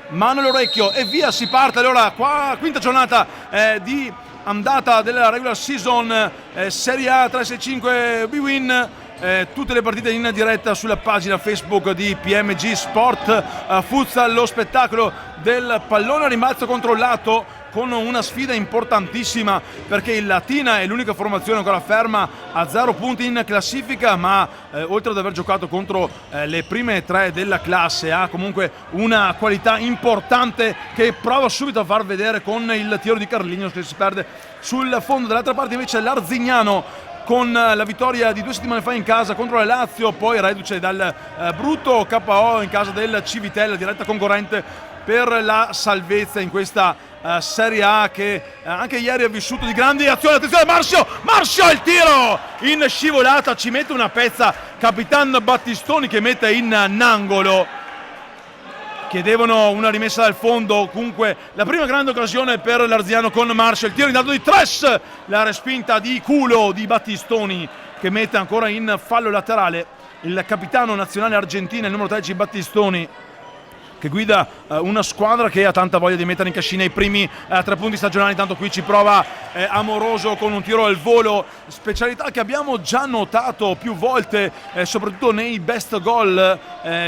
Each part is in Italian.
mano all'orecchio e via, si parte. Allora, quinta giornata di andata della regular season Serie A 365 BWin. Tutte le partite in diretta sulla pagina Facebook di PMG Sport Futsal, lo spettacolo del pallone a rimbalzo controllato, con una sfida importantissima perché il Latina è l'unica formazione ancora ferma a 0 punti in classifica, ma oltre ad aver giocato contro le prime 3 della classe ha comunque una qualità importante che prova subito a far vedere con il tiro di Carlignos che si perde sul fondo. Dall'altra parte invece l'Arzignano, con la vittoria di 2 settimane fa in casa contro la Lazio, poi reduce dal brutto KO in casa del Civitella, diretta concorrente per la salvezza in questa Serie A, che anche ieri ha vissuto di grandi azioni. Attenzione, Marcio il tiro in scivolata, ci mette una pezza Capitan Battistoni che mette in angolo. Chiedevano una rimessa dal fondo, comunque la prima grande occasione per l'Arziano con Marcio, il tiro in dato di Tres, la respinta di culo di Battistoni che mette ancora in fallo laterale il capitano nazionale argentino, il numero 13 Battistoni, che guida una squadra che ha tanta voglia di mettere in cascina i primi 3 punti stagionali. Intanto qui ci prova Amoroso con un tiro al volo, specialità che abbiamo già notato più volte, soprattutto nei best goal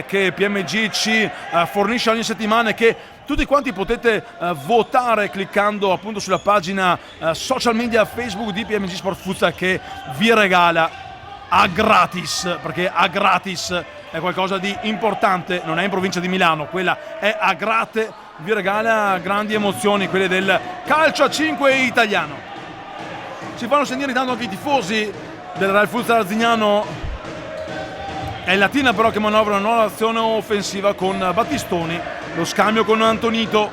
che PMG ci fornisce ogni settimana e che tutti quanti potete votare cliccando appunto sulla pagina social media Facebook di PMG Sport Futsal, che vi regala a gratis, perché a gratis è qualcosa di importante, non è in provincia di Milano, quella è a gratis, vi regala grandi emozioni, quelle del calcio a 5 italiano. Si fanno sentire intanto anche i tifosi del Real Futsal Arzignano. È Latina però che manovra una nuova azione offensiva con Battistoni, lo scambio con Antonito.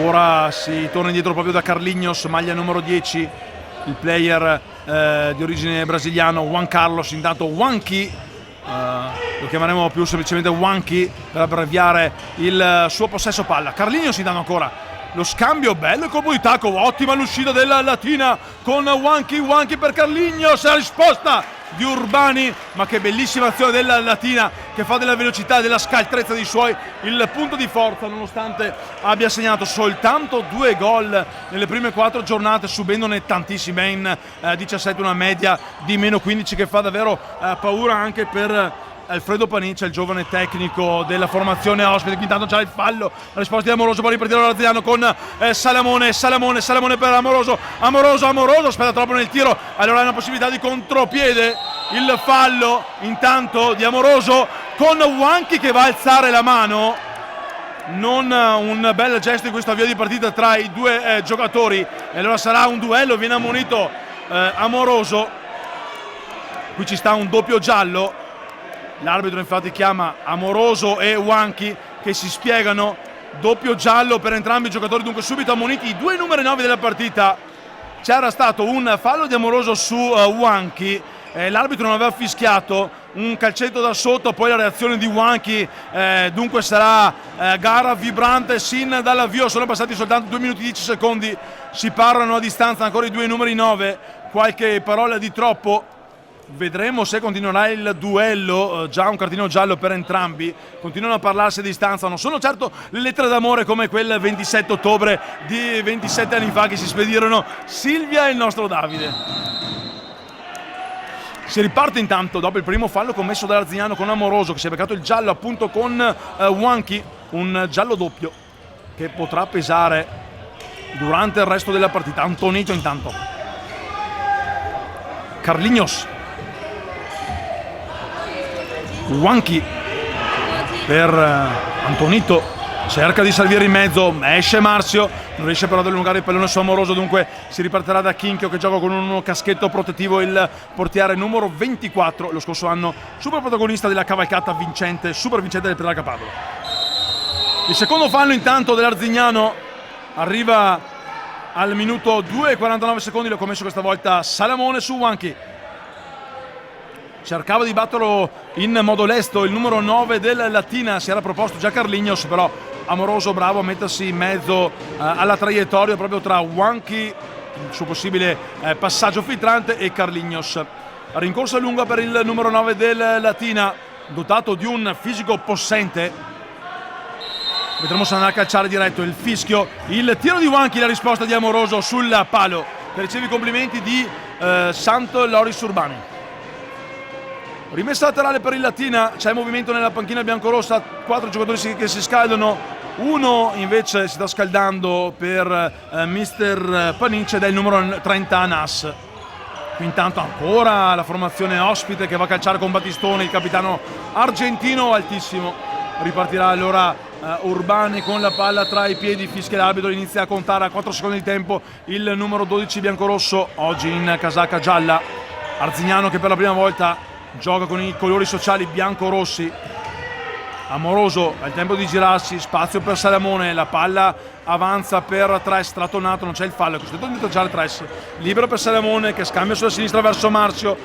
Ora si torna indietro proprio da Carlignos, maglia numero 10, il player di origine brasiliano Juan Carlos. Intanto Wanky, lo chiameremo più semplicemente Wanky per abbreviare il suo possesso palla. Carlignos intanto ancora lo scambio, bello il colpo di tacco, ottima l'uscita della Latina con Wanky per Carlignos, la risposta di Urbani, ma che bellissima azione della Latina che fa della velocità e della scaltrezza dei suoi il punto di forza, nonostante abbia segnato soltanto 2 gol nelle prime 4 giornate, subendone tantissime in 17, una media di meno 15 che fa davvero paura anche per Alfredo Paniccia, il giovane tecnico della formazione ospite. Intanto già il fallo, la risposta di Amoroso, poi ripartire l'Arziano con Salamone per Amoroso, aspetta troppo nel tiro, allora è una possibilità di contropiede, il fallo intanto di Amoroso con Wanky che va a alzare la mano. Non un bel gesto in questo avvio di partita tra i due giocatori, e allora sarà un duello, viene ammonito Amoroso. Qui ci sta un doppio giallo. L'arbitro infatti chiama Amoroso e Wanky che si spiegano, doppio giallo per entrambi i giocatori, dunque subito ammoniti i 2 numeri 9 della partita. C'era stato un fallo di Amoroso su Wanky, l'arbitro non aveva fischiato, un calcetto da sotto, poi la reazione di Wanky, dunque sarà gara vibrante sin dall'avvio. Sono passati soltanto 2 minuti e 10 secondi, si parlano a distanza ancora i 2 numeri 9, qualche parola di troppo. Vedremo se continuerà il duello, già un cartino giallo per entrambi, continuano a parlarsi a distanza, non sono certo le lettere d'amore come quel 27 ottobre di 27 anni fa che si spedirono Silvia e il nostro Davide. Si riparte intanto dopo il primo fallo commesso dall'Arzignano con Amoroso, che si è beccato il giallo appunto con Wanky, un giallo doppio che potrà pesare durante il resto della partita. Antonito intanto, Carlignos, Wanky per Antonito, cerca di salire in mezzo, esce Marcio, non riesce però ad allungare il pallone su Amoroso, dunque si ripartirà da Chinchio che gioca con uno caschetto protettivo, il portiere numero 24, lo scorso anno super protagonista della cavalcata vincente, super vincente del Petrarca Padova. Il secondo fallo intanto dell'Arzignano arriva al minuto 2 e 49 secondi, l'ho commesso questa volta Salamone su Wanky. Cercava di batterlo in modo lesto il numero 9 del Latina, si era proposto già Carlignos, però Amoroso bravo a mettersi in mezzo alla traiettoria proprio tra Wanky, il suo possibile passaggio filtrante, e Carlignos. Rincorsa lunga per il numero 9 del Latina, dotato di un fisico possente. Vedremo se andrà a calciare diretto. Il fischio, il tiro di Wanchi, la risposta di Amoroso sul palo, che riceve i complimenti di Santo Loris Urbani. Rimessa laterale per il Latina, c'è movimento nella panchina biancorossa, 4 giocatori che si scaldano, uno invece si sta scaldando per mister Paniccia ed è il numero 30 Anas. Qui intanto ancora la formazione ospite che va a calciare con Battistoni, il capitano argentino altissimo. Ripartirà allora Urbani con la palla tra i piedi, fischia l'arbitro, inizia a contare a 4 secondi di tempo il numero 12 biancorosso, oggi in casacca gialla, Arzignano, che per la prima volta gioca con i colori sociali bianco-rossi. Amoroso, è il tempo di girarsi, spazio per Salamone, la palla avanza per Tres, strattonato, non c'è il fallo, è costretto a indietreggiare Tres, libero per Salamone che scambia sulla sinistra verso Marcio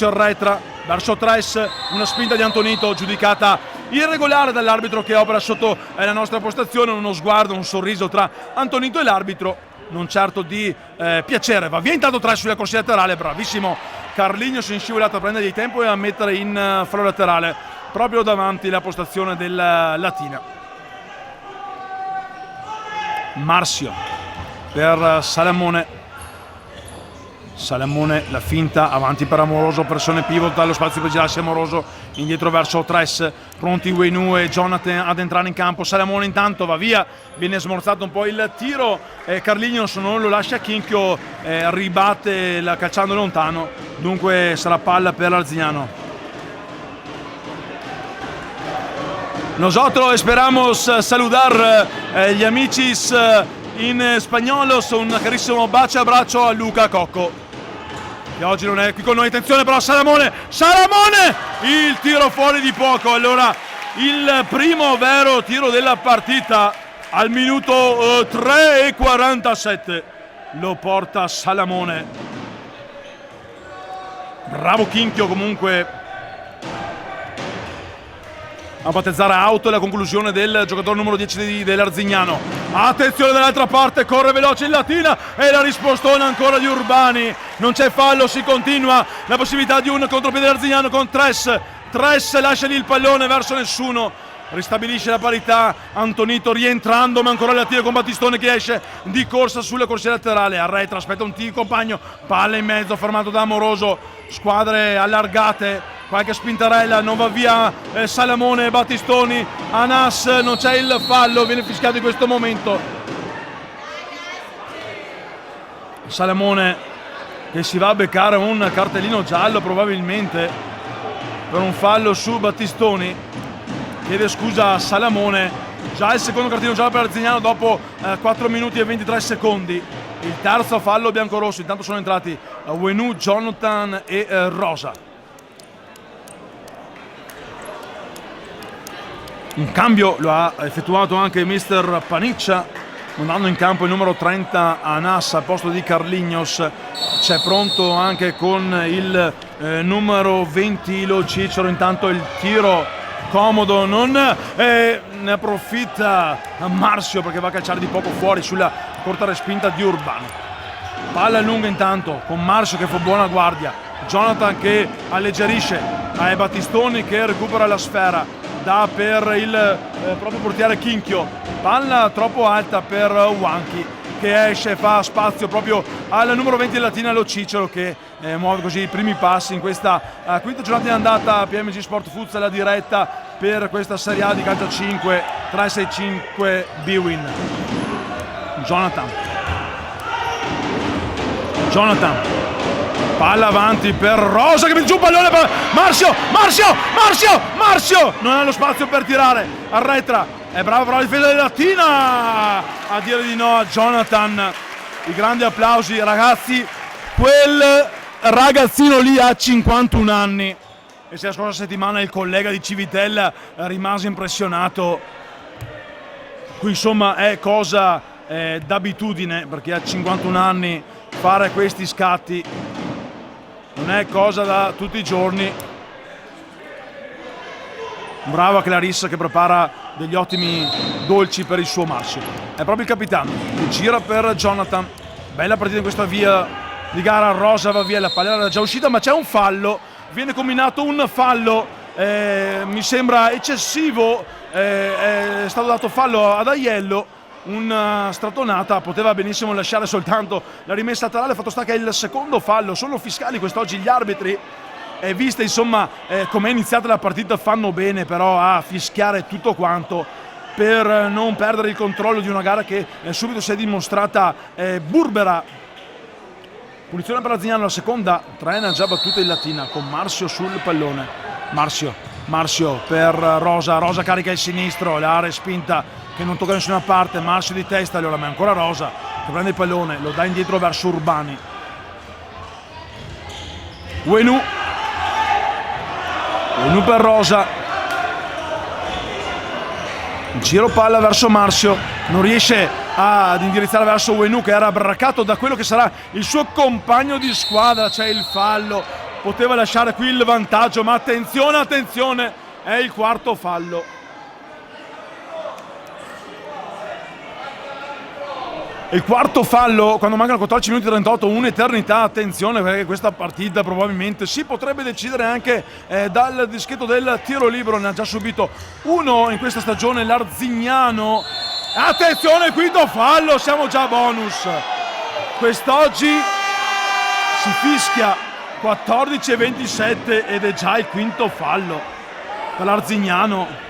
arretra verso Tres, una spinta di Antonito giudicata irregolare dall'arbitro che opera sotto la nostra postazione, uno sguardo, un sorriso tra Antonito e l'arbitro, non certo di piacere. Va via intanto Tres sulla corsia laterale, bravissimo Carlignos, in scivolata a prendere di tempo e a mettere in fallo laterale proprio davanti la postazione del Latina. Marcio per Salamone, la finta avanti per Amoroso, pressione pivot dallo spazio per girarsi Amoroso, indietro verso Tres, pronti Wenu e Jonathan ad entrare in campo. Salamone intanto va via, viene smorzato un po' il tiro, Carlignos non lo lascia, Chinchio ribatte calciando lontano, dunque sarà palla per l'Arzignano. Nosotros esperamos saludar gli amicis in spagnolo, un carissimo bacio e abbraccio a Luca Cocco, che oggi non è qui con noi. Attenzione però Salamone, il tiro fuori di poco. Allora il primo vero tiro della partita al minuto 3:47 lo porta Salamone. Bravo Chinchio comunque a battezzare auto la conclusione del giocatore numero 10 dell'Arzignano. Attenzione dall'altra parte, corre veloce il Latina e la rispostona ancora di Urbani. Non c'è fallo, si continua la possibilità di un contropiede dell'Arzignano con Tres, lascia lì il pallone verso nessuno, ristabilisce la parità Antonito rientrando, ma ancora il Latina con Battistone che esce di corsa sulla corsia laterale, arretra, aspetta un tiro compagno, palla in mezzo fermato da Amoroso, squadre allargate, qualche spintarella, non va via Salamone, Battistoni, Anas, non c'è il fallo, viene fischiato in questo momento. Salamone che si va a beccare un cartellino giallo probabilmente per un fallo su Battistoni, chiede scusa a Salamone, già il secondo cartellino giallo per Arzignano dopo 4 minuti e 23 secondi. Il terzo fallo biancorosso, intanto sono entrati Wenu, Jonathan e Rosa. Un cambio lo ha effettuato anche mister Paniccia, mandando in campo il numero 30 Anas al posto di Carlignos. C'è pronto anche con il numero 20 Lo Cicero. Intanto il tiro comodo, non ne approfitta Marcio perché va a calciare di poco fuori sulla corta respinta di Urbano. Palla lunga intanto con Marcio che fa buona guardia, Jonathan che alleggerisce, è Battistoni che recupera la sfera, dà per il proprio portiere Chinchio, palla troppo alta per Wanchi che esce, fa spazio proprio al numero 20 della Latina Lo Cicero che muove così i primi passi in questa quinta giornata di andata PMG Sport Futsal, la diretta per questa Serie A di calcio 5 365 Bwin. Jonathan, palla avanti per Rosa che mette giù un pallone per Marcio, non ha lo spazio per tirare, arretra, è bravo però la difesa della Latina a dire di no a Jonathan. I grandi applausi ragazzi, quel ragazzino lì ha 51 anni e se la scorsa settimana il collega di Civitella rimase impressionato, qui insomma è cosa d'abitudine perché a 51 anni fare questi scatti non è cosa da tutti i giorni. Brava Clarissa che prepara degli ottimi dolci per il suo Marcio. È proprio il capitano che gira per Jonathan. Bella partita in questa via di gara. Rosa va via, la palla era già uscita ma c'è un fallo. Viene combinato un fallo mi sembra eccessivo, è stato dato fallo ad Aiello, una strattonata, poteva benissimo lasciare soltanto la rimessa laterale. Fatto sta che è il secondo fallo, sono fiscali quest'oggi gli arbitri, viste insomma come è iniziata la partita fanno bene però a fischiare tutto quanto per non perdere il controllo di una gara che subito si è dimostrata burbera. Punizione per Arzignano, la seconda, Traena già battuta in Latina con Marzio sul pallone. Marzio per Rosa carica il sinistro, la respinta che non tocca da nessuna parte, Marzio di testa, allora ma ancora Rosa che prende il pallone, lo dà indietro verso Urbani. Uenu per Rosa, giro palla verso Marzio, non riesce ad indirizzare verso Uenu che era abbraccato da quello che sarà il suo compagno di squadra. C'è il fallo, poteva lasciare qui il vantaggio, ma attenzione, è il quarto fallo. Il quarto fallo quando mancano 14 minuti e 38, un'eternità. Attenzione perché questa partita probabilmente si potrebbe decidere anche dal dischetto del tiro libero. Ne ha già subito uno in questa stagione l'Arzignano. Attenzione, quinto fallo, siamo già a bonus. Quest'oggi si fischia 14-27 ed è già il quinto fallo per l'Arzignano.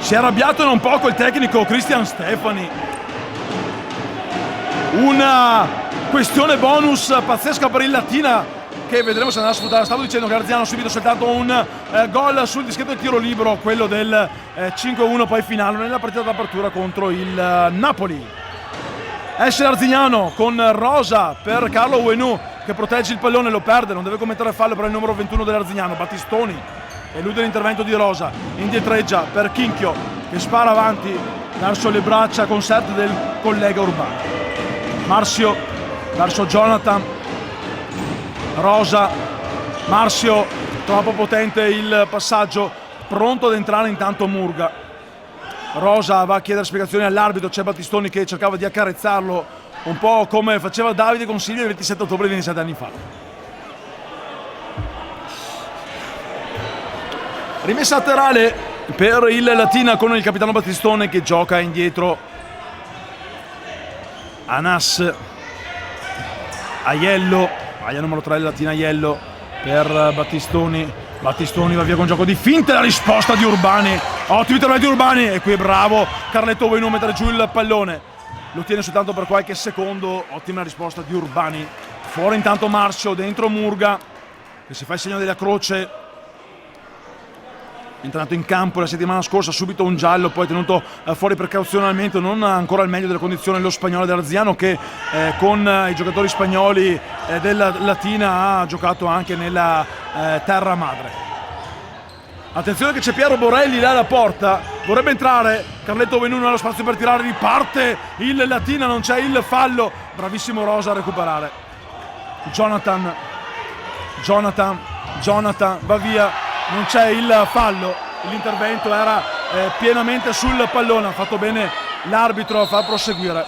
Si è arrabbiato non poco il tecnico Cristian Stefani. Una questione bonus pazzesca per il Latina che vedremo se andrà a sfruttare. Stavo dicendo che l'Arzignano ha subito soltanto un gol sul dischetto del tiro libero, quello del 5-1 poi finale nella partita d'apertura contro il Napoli. Esce l'Arzignano con Rosa per Carlo Uenu che protegge il pallone, lo perde, non deve commettere fallo per il numero 21 dell'Arzignano, Battistoni. Elude l'intervento di Rosa, indietreggia per Chinchio che spara avanti verso le braccia concerte del collega Urbano. Marzio verso Jonathan, Rosa, Marzio, troppo potente il passaggio, pronto ad entrare intanto Murga. Rosa va a chiedere spiegazioni all'arbitro, c'è Battistoni che cercava di accarezzarlo un po' come faceva Davide con Silvio il 27 ottobre di 27 anni fa. Rimessa laterale per il Latina con il capitano Battistone che gioca indietro. Anas, Aiello, maglia numero 3 del Latina, Aiello per Battistoni. Battistoni va via con gioco di finte, la risposta di Urbani, ottimi interventi di Urbani e qui è bravo Carletto Uenu a mettere giù il pallone, lo tiene soltanto per qualche secondo, ottima risposta di Urbani. Fuori intanto Marzio, dentro Murga che si fa il segno della croce. Entrato in campo la settimana scorsa, subito un giallo, poi tenuto fuori precauzionalmente, non ancora al meglio delle condizioni lo spagnolo dell'Arzignano che con i giocatori spagnoli della Latina ha giocato anche nella terra madre. Attenzione che c'è Piero Borelli là alla porta, vorrebbe entrare, Carletto Uenu non ha lo spazio per tirare, riparte il Latina, non c'è il fallo, bravissimo Rosa a recuperare. Jonathan va via. Non c'è il fallo, l'intervento era pienamente sul pallone, ha fatto bene l'arbitro a far proseguire.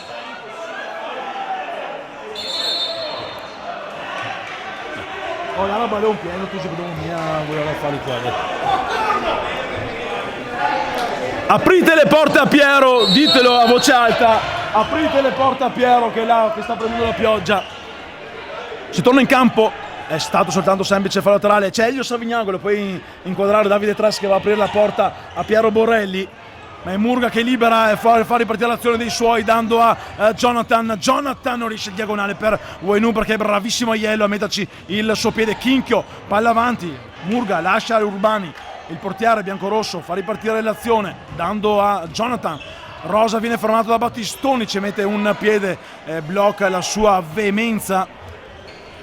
Oh, la ballone pieno, tu si voleva fare quello. Aprite le porte a Piero, ditelo a voce alta, aprite le porte a Piero che è là che sta prendendo la pioggia. Si torna in campo. È stato soltanto semplice fallo laterale, c'è Elio Savignano, lo puoi inquadrare Davide Tres che va a aprire la porta a Piero Borelli, ma è Murga che libera e fa ripartire l'azione dei suoi dando a Jonathan non riesce il diagonale per Uenu perché è bravissimo Aiello a metterci il suo piede. Chinchio, palla avanti, Murga lascia Urbani, il portiere biancorosso fa ripartire l'azione dando a Jonathan. Rosa viene fermato da Battistoni, ci mette un piede, blocca la sua veemenza.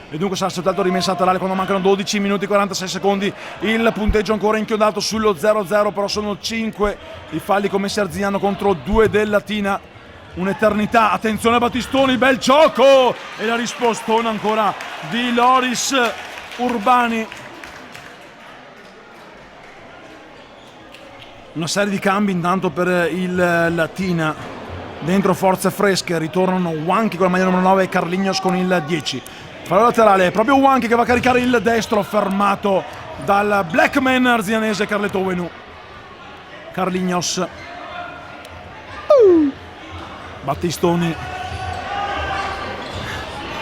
E dunque sarà soltanto rimessa laterale quando mancano 12 minuti e 46 secondi, il punteggio ancora inchiodato sullo 0-0, però sono 5 i falli commessi Arzignano contro 2 del Latina, un'eternità. Attenzione a Battistoni, bel gioco e la rispostona ancora di Loris Urbani. Una serie di cambi intanto per il Latina, dentro forze fresche, ritornano Wanchi con la maglia numero 9 e Carlignos con il 10. fallo laterale, proprio Wanchi che va a caricare il destro, fermato dal Blackman arzianese Carleto Ovenu. Carlignos, Battistoni,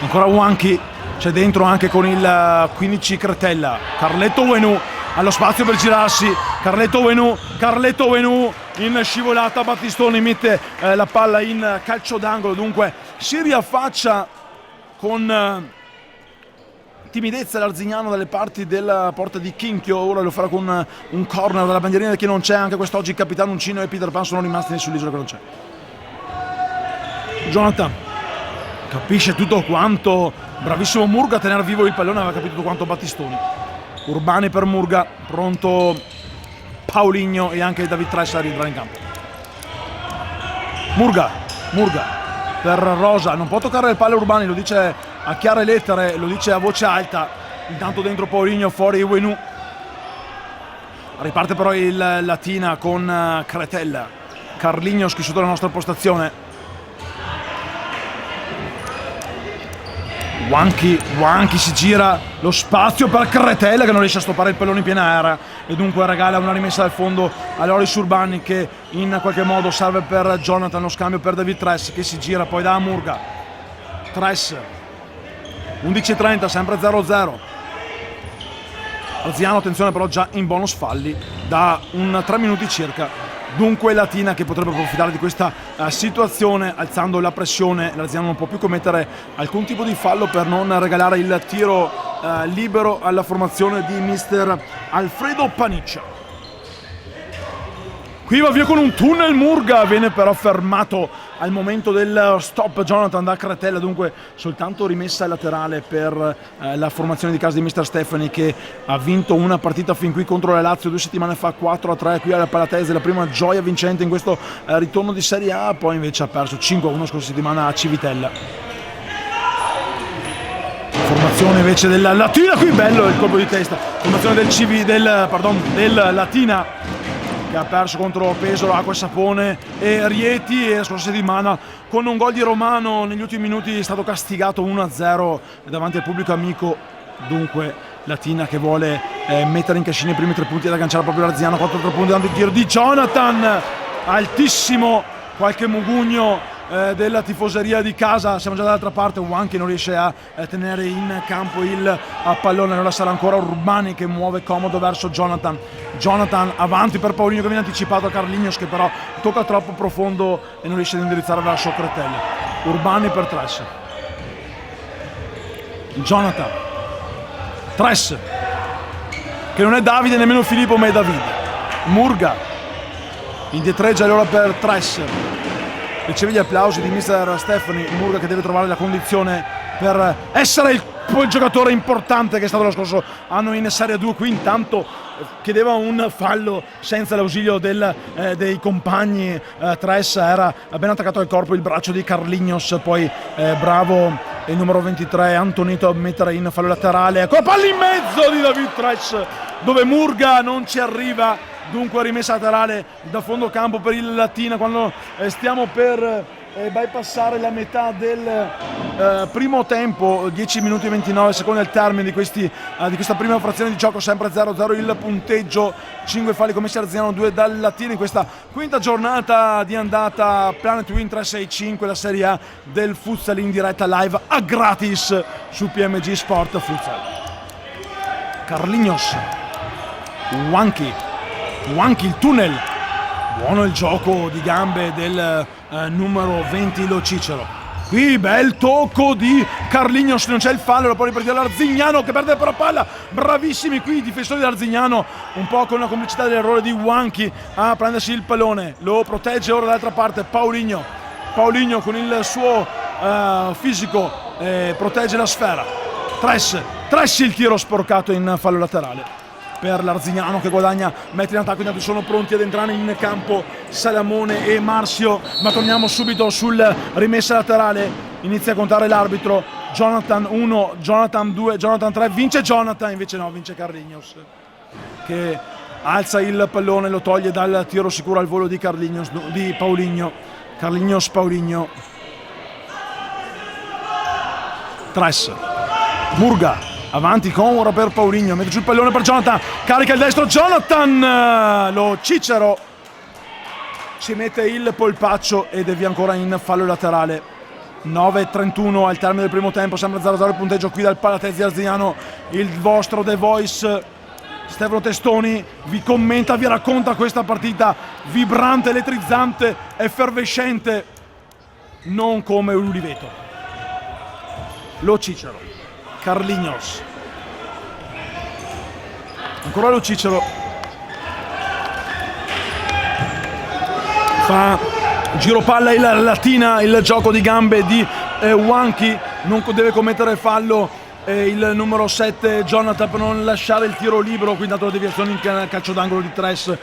ancora Wanchi, c'è dentro anche con il 15 Cretella. Carleto Ovenu allo spazio per girarsi, Carleto Ovenu in scivolata, Battistoni mette la palla in calcio d'angolo, dunque si riaffaccia con timidezza l'Arzignano dalle parti della porta di Chinchio. Ora lo farà con un corner dalla bandierina che non c'è. Anche quest'oggi il capitano Uncino e Peter Pan sono rimasti sull'isola che non c'è. Jonathan capisce tutto quanto, bravissimo Murga a tenere vivo il pallone, aveva capito tutto quanto Battistoni. Urbani per Murga, pronto Paulinho e anche David Tressa a rientrare in campo. Murga per Rosa, non può toccare le palle Urbani, lo dice a chiare lettere, lo dice a voce alta. Intanto dentro Paulinho, fuori Uenu. Riparte però il Latina con Cretella. Carlignos qui sotto la nostra postazione. Wanchi si gira, lo spazio per Cretella che non riesce a stoppare il pallone in piena area e dunque regala una rimessa dal fondo a Loris Urbani che in qualche modo serve per Jonathan, lo scambio per David Tress che si gira poi da Murga. Tress 11:30, sempre 0-0. Arziano, attenzione però già in bonus falli da 3 minuti circa. Dunque Latina che potrebbe approfittare di questa situazione alzando la pressione. L'Arziano non può più commettere alcun tipo di fallo per non regalare il tiro libero alla formazione di mister Alfredo Paniccia. Qui va via con un tunnel Murga, viene però fermato al momento del stop Jonathan da Cretella, dunque soltanto rimessa laterale per la formazione di casa di mister Stefani che ha vinto una partita fin qui contro la Lazio 2 settimane fa 4-3 qui alla Palatese, la prima gioia vincente in questo ritorno di Serie A, poi invece ha perso 5-1 scorsa settimana a Civitella. Formazione invece della Latina, qui bello il colpo di testa, formazione del Latina che ha perso contro Pesaro, Acqua e Sapone e Rieti, e la scorsa settimana con un gol di Romano negli ultimi minuti è stato castigato 1-0 davanti al pubblico amico. Dunque Latina che vuole mettere in cascina i primi 3 punti ed agganciare proprio l'Arziano. 4 punti davanti il tiro di Jonathan altissimo, qualche mugugno della tifoseria di casa. Siamo già dall'altra parte, Wanchi non riesce a tenere in campo il pallone, allora sarà ancora Urbani che muove comodo verso Jonathan avanti per Paulinho che viene anticipato a Carlignos che però tocca troppo profondo e non riesce ad indirizzare verso Cretella. Urbani per Tress, Jonathan, Tress che non è Davide nemmeno Filippo ma è Davide. Murga indietreggia allora per Tress, riceve gli applausi di mister Stefani. Murga che deve trovare la condizione per essere il giocatore importante che è stato lo scorso anno in Serie 2. Qui intanto chiedeva un fallo senza l'ausilio dei compagni. Tress era ben attaccato al corpo il braccio di Carlignos, poi bravo il numero 23 Antonito a mettere in fallo laterale. Ecco la palla in mezzo di David Tress dove Murga non ci arriva. Dunque rimessa laterale da fondo campo per il Latina quando stiamo per bypassare la metà del primo tempo, 10 minuti e 29 secondi al termine di questa prima frazione di gioco, sempre 0-0 il punteggio, 5 falli commessi Arziano, 2 dal Latina in questa quinta giornata di andata Planet Win 365, la Serie A del futsal in diretta live a gratis su PMG Sport Futsal. Carlignos, Wanchi il tunnel, buono il gioco di gambe del numero 20 Lo Cicero. Qui bel tocco di Carlignos, non c'è il fallo, lo può ripartire l'Arzignano che perde però palla. Bravissimi qui i difensori dell'Arzignano, un po' con la complicità dell'errore di Wanchi a prendersi il pallone. Lo protegge ora dall'altra parte Paulinho con il suo fisico protegge la sfera. Tress il tiro sporcato in fallo laterale per l'Arzignano che guadagna metri in attacco. Intanto sono pronti ad entrare in campo Salamone e Marzio, ma torniamo subito sul rimessa laterale. Inizia a contare l'arbitro. Jonathan 1, Jonathan 2, Jonathan 3, vince Jonathan, invece no, vince Carlignos che alza il pallone, lo toglie dal tiro sicuro al volo di Paulinho. Tress Murga avanti con ora per Paulinho, mette giù il pallone per Jonathan, carica il destro Jonathan, lo Cicero ci mette il polpaccio ed è via ancora in fallo laterale. 9:31 al termine del primo tempo, sembra 0-0 il punteggio qui dal Palatesi Arzignano. Il vostro The Voice Stefano Testoni vi commenta, vi racconta questa partita vibrante, elettrizzante, effervescente, non come l'Uliveto. Lo Cicero, Carlinhos, ancora Lo Cicero, fa giro palla il Latina, il gioco di gambe di Wanchi, non deve commettere fallo il numero 7 Jonathan per non lasciare il tiro libero, quindi dato la deviazione in calcio d'angolo di Tres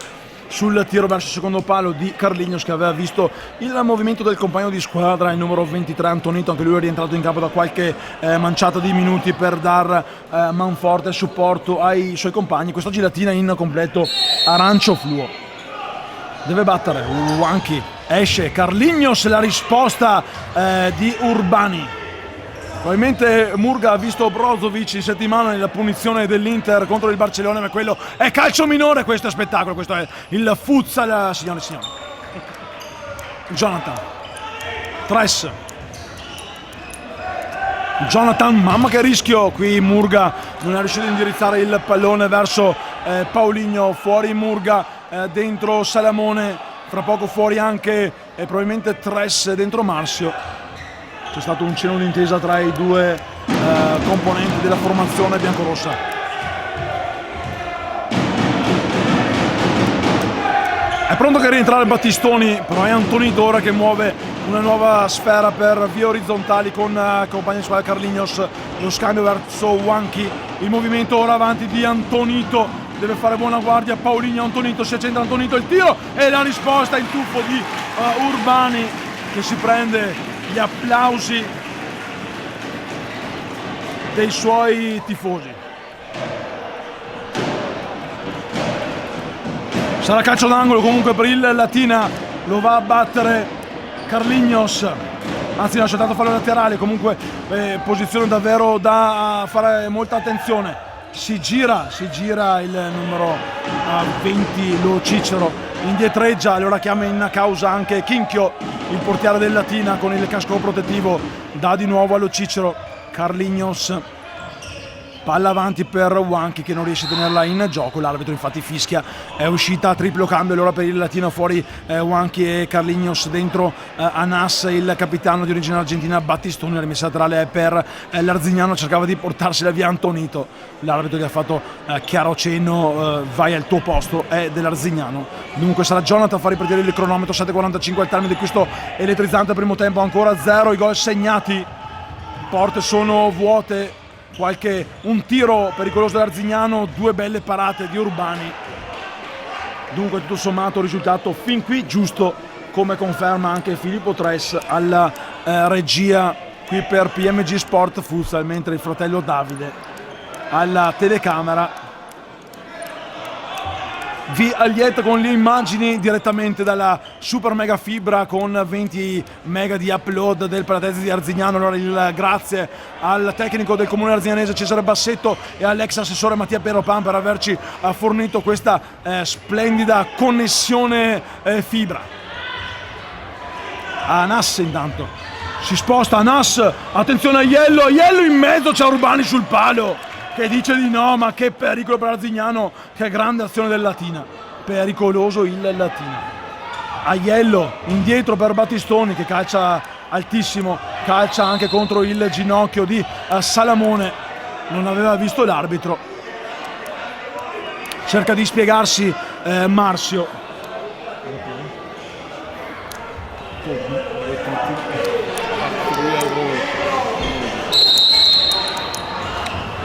sul tiro verso il secondo palo di Carlinhos, che aveva visto il movimento del compagno di squadra, il numero 23 Antonito, anche lui è rientrato in campo da qualche manciata di minuti per dar manforte e supporto ai suoi compagni. Quest'oggi Latina in completo arancio fluo, deve battere Wanchi, esce Carlinhos, la risposta di Urbani. Probabilmente Murga ha visto Brozovic in settimana nella punizione dell'Inter contro il Barcellona, ma quello è calcio minore, questo è spettacolo, questo è il futsal, signore e signori. Jonathan, Tres, Jonathan, mamma che rischio, qui Murga non è riuscito ad indirizzare il pallone verso Paulinho, fuori Murga, dentro Salamone, fra poco fuori anche probabilmente Tres, dentro Marzio. C'è stato un cenno d'intesa tra i due componenti della formazione biancorossa. È pronto che rientrare Battistoni, però è Antonito ora che muove una nuova sfera per vie orizzontali con compagno di squadra Carlinhos, lo scambio verso Wanchi, il movimento ora avanti di Antonito, deve fare buona guardia Paulinho, Antonito, si accentra Antonito, il tiro e la risposta, il tuffo di Urbani che si prende gli applausi dei suoi tifosi. Sarà calcio d'angolo comunque per il Latina, lo va a battere Carlinhos, anzi non ha soltanto fallo laterale, comunque posizione davvero da fare molta attenzione. Si gira il numero 20 Lo Cicero, indietreggia, allora chiama in causa anche Chinchio, il portiere del Latina, con il casco protettivo, dà di nuovo allo Cicero. Carlinhos, palla avanti per Wanchi che non riesce a tenerla in gioco, l'arbitro infatti fischia, è uscita a triplo cambio allora per il Latino, fuori Wanchi e Carlinhos, dentro Anas, il capitano di origine argentina. Battistoni, la rimessa laterale è per l'Arzignano, cercava di portarsela via Antonito, l'arbitro gli ha fatto chiaro cenno, vai al tuo posto, è dell'Arzignano. Dunque sarà Jonathan a far ripartire il cronometro, 7:45 al termine di questo elettrizzante primo tempo, ancora 0 i gol segnati, porte sono vuote, un tiro pericoloso dell'Arzignano, 2 belle parate di Urbani. Dunque tutto sommato risultato fin qui giusto, come conferma anche Filippo Tres alla regia qui per PMG Sport Futsal, mentre il fratello Davide alla telecamera vi allieta con le immagini direttamente dalla super mega fibra con 20 mega di upload del Palatese di Arzignano. Allora il grazie al tecnico del comune arzignanese Cesare Bassetto e all'ex assessore Mattia Pieropan per averci fornito questa splendida connessione fibra. Anas intanto si sposta, Anas, attenzione a Iello in mezzo, c'è Urbani sul palo che dice di no, ma che pericolo per Arzignano, che grande azione del Latina, pericoloso il Latina. Aiello indietro per Battistoni che calcia altissimo, calcia anche contro il ginocchio di Salamone, non aveva visto l'arbitro, cerca di spiegarsi Marzio.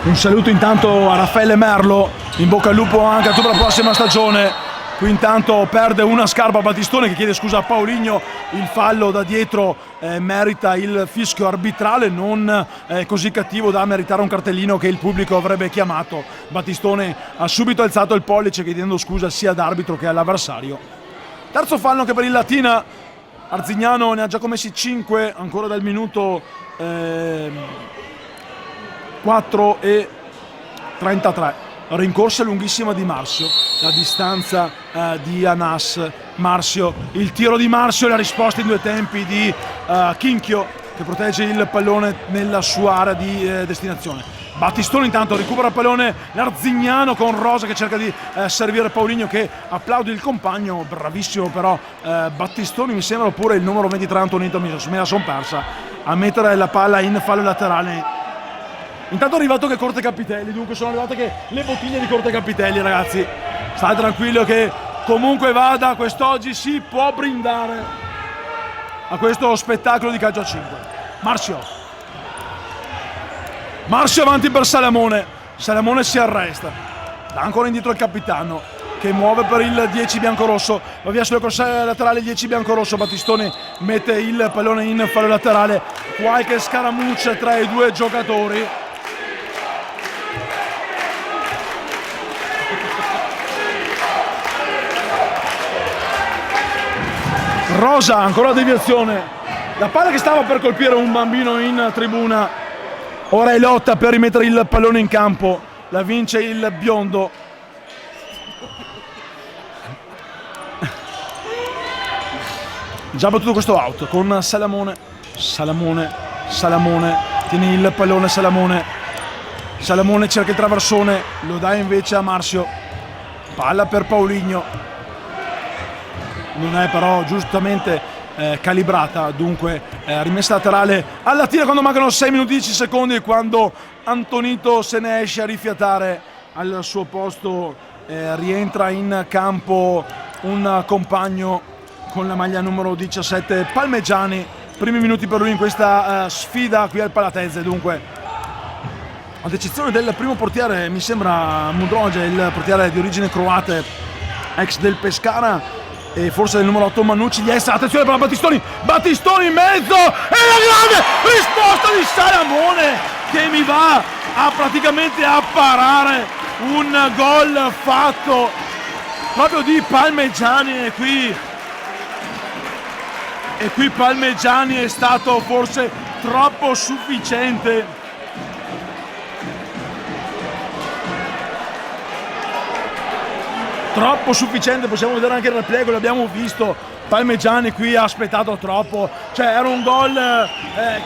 Un saluto intanto a Raffaele Merlo, in bocca al lupo anche a tutta la prossima stagione. Qui intanto perde una scarpa Battistone che chiede scusa a Paulinho, il fallo da dietro merita il fischio arbitrale, non così cattivo da meritare un cartellino che il pubblico avrebbe chiamato. Battistone ha subito alzato il pollice chiedendo scusa sia ad arbitro che all'avversario. Terzo fallo anche per il Latina, Arzignano ne ha già commessi 5, ancora dal minuto 4:33. Rincorsa lunghissima di Marzio, la distanza di Anas. Marzio, il tiro di Marzio e la risposta in due tempi di Chinchio, che protegge il pallone nella sua area di destinazione. Battistoni intanto recupera il pallone, l'Arzignano con Rosa che cerca di servire Paulinho, che applaude il compagno, bravissimo però Battistoni. Mi sembra pure il numero 23 Antonito, me la son persa, a mettere la palla in fallo laterale. Intanto è arrivato che Corte Capitelli, dunque sono arrivate che le bottiglie di Corte Capitelli, ragazzi. State tranquillo che comunque vada, quest'oggi si può brindare a questo spettacolo di calcio a 5. Marzio avanti per Salamone. Salamone si arresta, dà ancora indietro il capitano, che muove per il 10 biancorosso, va via sulle corsie laterali il 10 biancorosso. Battistoni mette il pallone in fallo laterale, qualche scaramuccia tra i due giocatori. Rosa, ancora la deviazione, la palla che stava per colpire un bambino in tribuna, ora è lotta per rimettere il pallone in campo, la vince il biondo. Già battuto questo out con Salamone, tiene il pallone Salamone cerca il traversone, lo dà invece a Marzio, palla per Paulinho, non è però giustamente calibrata, dunque rimessa laterale alla Latina quando mancano 6 minuti e 10 secondi, quando Antonito se ne esce a rifiatare. Al suo posto rientra in campo un compagno con la maglia numero 17, Palmegiani. Primi minuti per lui in questa sfida qui al Palatese, dunque ad eccezione del primo portiere, mi sembra Mudroge, il portiere di origine croate, ex del Pescara, e forse del numero 8 Manucci. Attenzione per Battistoni in mezzo, e la grande risposta di Salamone, che mi va a praticamente a parare un gol fatto proprio di Palmegiani, e qui Palmegiani è stato forse troppo sufficiente. Possiamo vedere anche il replay, l'abbiamo visto. Palmegiani qui ha aspettato troppo, cioè era un gol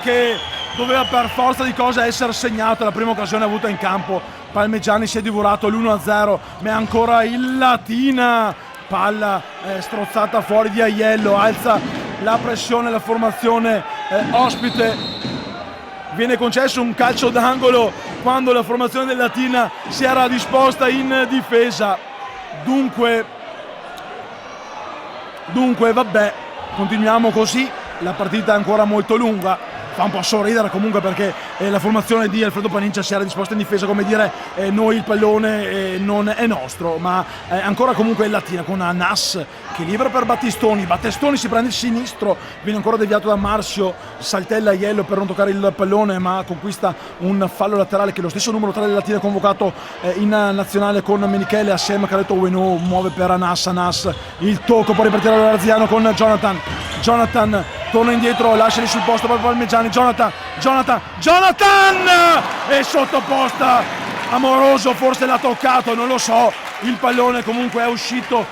che doveva per forza di cose essere segnato. La prima occasione avuta in campo, Palmegiani si è divorato l'1-0, ma è ancora il Latina, palla strozzata fuori di Aiello, alza la pressione la formazione ospite, viene concesso un calcio d'angolo quando la formazione del Latina si era disposta in difesa. Dunque vabbè, continuiamo così, la partita è ancora molto lunga. Fa un po' sorridere comunque perché la formazione di Alfredo Panincia si era disposta in difesa, come dire noi il pallone non è nostro, ma ancora comunque il Latina con Anas che libera per Battistoni si prende il sinistro, viene ancora deviato da Marzio, saltella Aiello per non toccare il pallone, ma conquista un fallo laterale che lo stesso numero 3 del Latina convocato in nazionale con Menichele assieme a Caletto Ueno muove per Anas, il tocco, poi ripartire all'Arziano con Jonathan torna indietro, lasciali sul posto per Palmegiani. Jonathan è sottoposta, Amoroso forse l'ha toccato, non lo so, il pallone comunque è uscito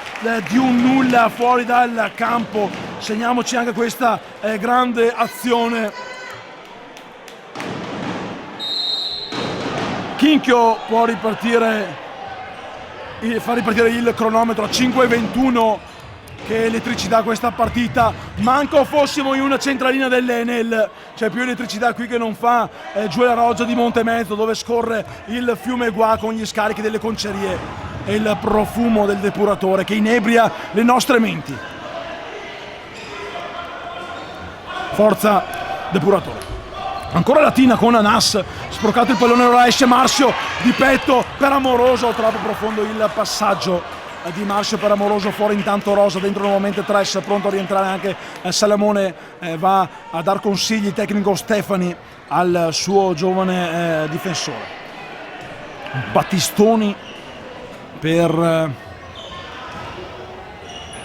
di un nulla fuori dal campo. Segniamoci anche questa grande azione. Chinchio può far ripartire il cronometro a 5:21. Che elettricità questa partita, manco fossimo in una centralina dell'Enel, c'è più elettricità qui che non fa giù la roggia di Montemezzo, dove scorre il fiume Gua con gli scarichi delle concerie e il profumo del depuratore che inebria le nostre menti. Forza depuratore. Ancora Latina con Anas, sporcato il pallone, ora esce Marzio di petto per Amoroso, troppo profondo il passaggio di Marzio per Amoroso, fuori intanto Rosa, dentro nuovamente Tres, pronto a rientrare anche Salamone, va a dar consigli tecnico Stefani al suo giovane difensore. Battistoni per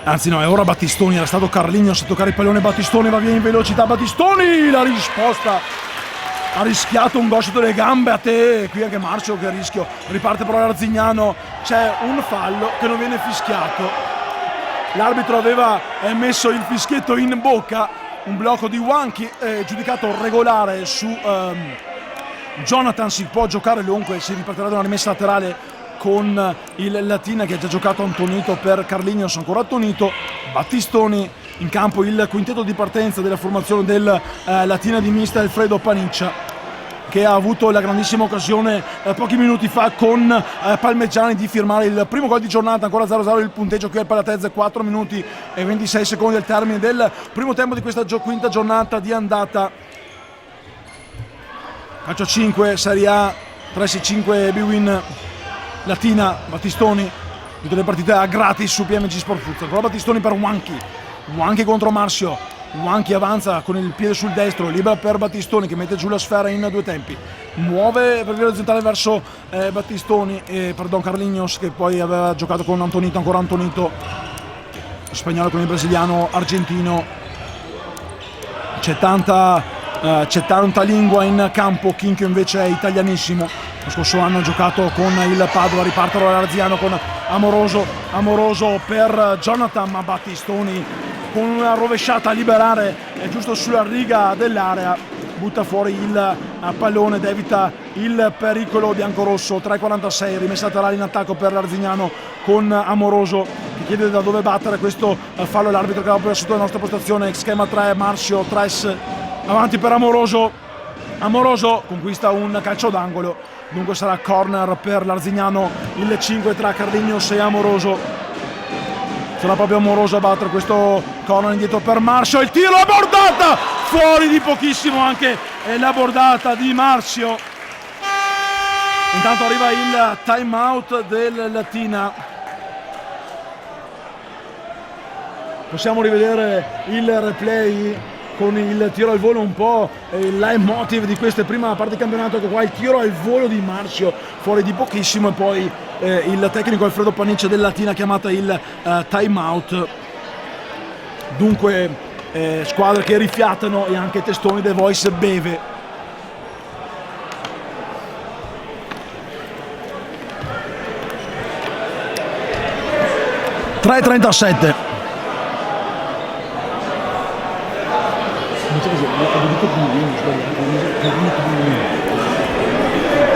anzi no, è ora Battistoni, era stato Carlignos a toccare il pallone, Battistoni va via in velocità, Battistoni, la risposta ha rischiato un gol sotto le gambe, a te qui anche Marcio che rischio, riparte però l'Arzignano, c'è un fallo che non viene fischiato, l'arbitro aveva messo il fischietto in bocca, un blocco di Wanchi giudicato regolare su Jonathan, si può giocare dunque, si ripartirà da una rimessa laterale con il Latina che ha già giocato Antonito per Carlignos, ancora Antonito, Battistoni in campo, il quintetto di partenza della formazione del Latina di mister Alfredo Paniccia, che ha avuto la grandissima occasione pochi minuti fa con Palmegiani di firmare il primo gol di giornata, ancora 0-0 il punteggio qui al Palatezze, 4 minuti e 26 secondi al termine del primo tempo di questa quinta giornata di andata. Calcio 5, Serie A, 365 B-Win Latina, Battistoni, tutte le partite a gratis su PMG Sport Futsal. Però Battistoni per Wanchi contro Marcio, Wanchi avanza con il piede sul destro, libera per Battistoni che mette giù la sfera in due tempi, muove per via orizzontale verso Carlignos, che poi aveva giocato con Antonito, ancora Antonito, spagnolo con il brasiliano argentino. C'è tanta lingua in campo, Chinchio invece è italianissimo. Lo scorso anno ha giocato con il Padova, ripartono l'Arziano con Amoroso per Jonathan, ma Battistoni con una rovesciata a liberare giusto sulla riga dell'area, butta fuori il pallone ed evita il pericolo biancorosso. 3:46, rimessa laterale in attacco per l'Arzignano con Amoroso che chiede da dove battere questo fallo, l'arbitro che aveva perso la nostra postazione, schema 3, Marcio, Tres avanti per Amoroso conquista un calcio d'angolo, dunque sarà corner per l'Arzignano, il 5 tra Carlignos e Amoroso, sarà proprio Amoroso a battere questo corner indietro per Marcio, il tiro, la bordata fuori di pochissimo anche la bordata di Marcio. Intanto arriva il time out del Latina, possiamo rivedere il replay con il tiro al volo, un po' il leitmotiv di questa prima parte di campionato, che qua il tiro al volo di Marcio fuori di pochissimo e poi il tecnico Alfredo Paniccia del Latina chiamata il time out. Dunque squadre che rifiatano e anche Testoni The Voice beve. (3:37).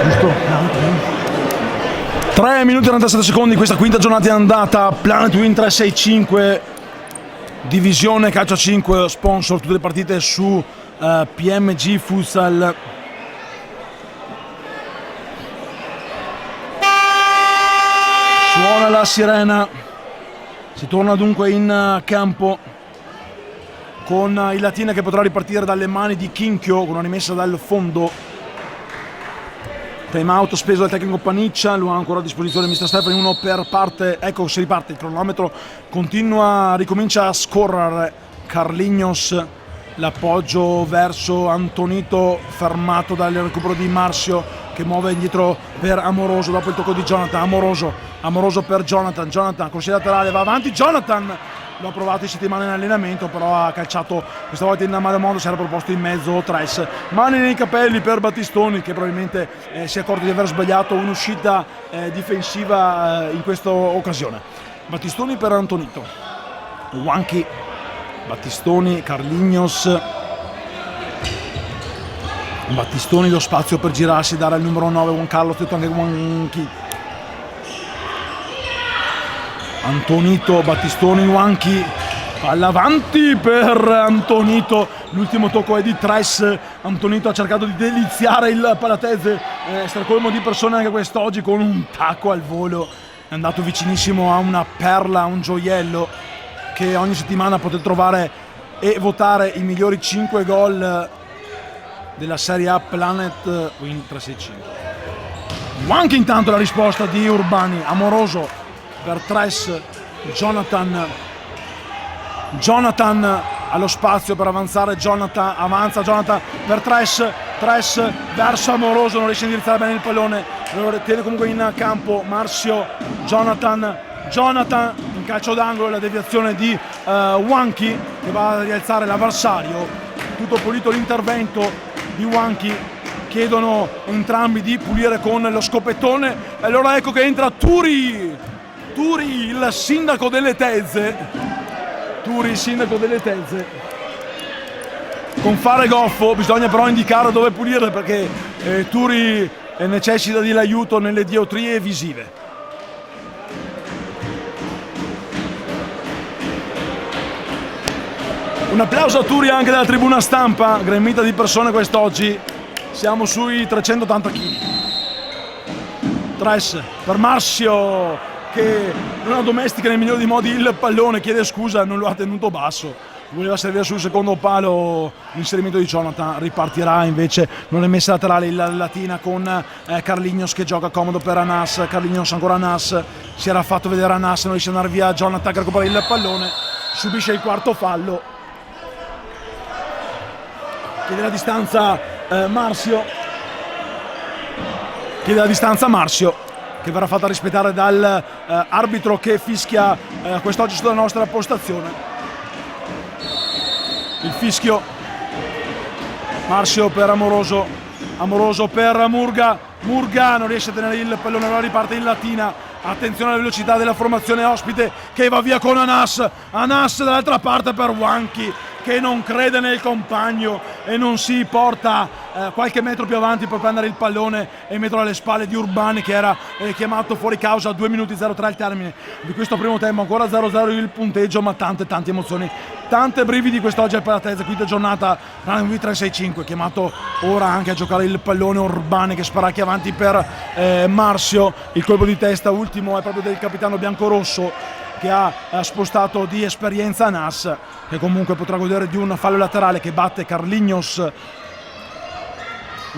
Giusto? 3 minuti e 37 secondi questa quinta giornata di andata. Planet Win 365 divisione calcio 5, sponsor tutte le partite su PMG Futsal. Suona la sirena, si torna dunque in campo con il Latina che potrà ripartire dalle mani di Chinchio con una rimessa dal fondo. Time out speso dal tecnico Paniccia, lo ha ancora a disposizione mister Stefani, uno per parte. Ecco, si riparte, il cronometro ricomincia a scorrere. Carlignos, l'appoggio verso Antonito, fermato dal recupero di Marcio che muove indietro per Amoroso dopo il tocco di Jonathan. Amoroso per Jonathan, corsia laterale, va avanti Jonathan, l'ho provato in settimana in allenamento, però ha calciato questa volta in Malamondo, si era proposto in mezzo Tres, mani nei capelli per Battistoni che probabilmente si è accorto di aver sbagliato un'uscita difensiva in questa occasione. Battistoni per Antonito, Wanchi, Battistoni, Carlignos, Battistoni, lo spazio per girarsi, dare al numero 9 Juan Carlos, detto anche Wanchi. Antonito, Battistoni, Wanchi, palla avanti per Antonito, l'ultimo tocco è di Tres. Antonito ha cercato di deliziare il Palatezze, stracolmo di persone anche quest'oggi con un tacco al volo, è andato vicinissimo a una perla, un gioiello che ogni settimana potete trovare e votare i migliori 5 gol della Serie A Planet Win 365. Wanchi intanto la risposta di Urbani, Amoroso per Tres, Jonathan allo spazio per avanzare, avanza Jonathan per Tres verso Amoroso, non riesce a indirizzare bene il pallone, lo tiene comunque in campo Marcio, Jonathan in calcio d'angolo, la deviazione di Wanchi che va a rialzare l'avversario, tutto pulito l'intervento di Wanchi chiedono entrambi di pulire con lo scopettone. E allora ecco che entra Turi, il sindaco delle Tezze. Turi, il sindaco delle Tezze. Con fare goffo bisogna però indicare dove pulire, perché Turi necessita di l'aiuto nelle diottrie visive. Un applauso a Turi anche dalla tribuna stampa, gremita di persone quest'oggi. Siamo sui 380 kg. Tres per Marzio, che non addomestica nel migliore dei modi il pallone, chiede scusa, non lo ha tenuto basso. Voleva servire sul secondo palo l'inserimento di Jonathan, ripartirà invece, non è messa laterale la Latina con Carlinhos che gioca comodo per Anas. Carlinhos ancora Anas, si era fatto vedere Anas, non riesce ad andare via. Jonathan che recupera il pallone, subisce il quarto fallo. Chiede la distanza Marzio, che verrà fatta rispettare dal arbitro che fischia quest'oggi sulla nostra postazione. Il fischio, Marzio per Amoroso per Murga non riesce a tenere il pallone, allora riparte in Latina. Attenzione alla velocità della formazione ospite che va via con Anas dall'altra parte per Wanchi, che non crede nel compagno e non si porta qualche metro più avanti per prendere il pallone e metterlo alle spalle di Urbani, che era chiamato fuori causa. 2 minuti 03 al termine di questo primo tempo, ancora 0-0 il punteggio, ma tante emozioni, tante brividi quest'oggi al Palatese, quinta giornata, Rugby 365, chiamato ora anche a giocare il pallone Urbani che sparacchia avanti per Marzio. Il colpo di testa ultimo è proprio del capitano biancorosso, che ha spostato di esperienza Nas, che comunque potrà godere di un fallo laterale che batte Carlinhos.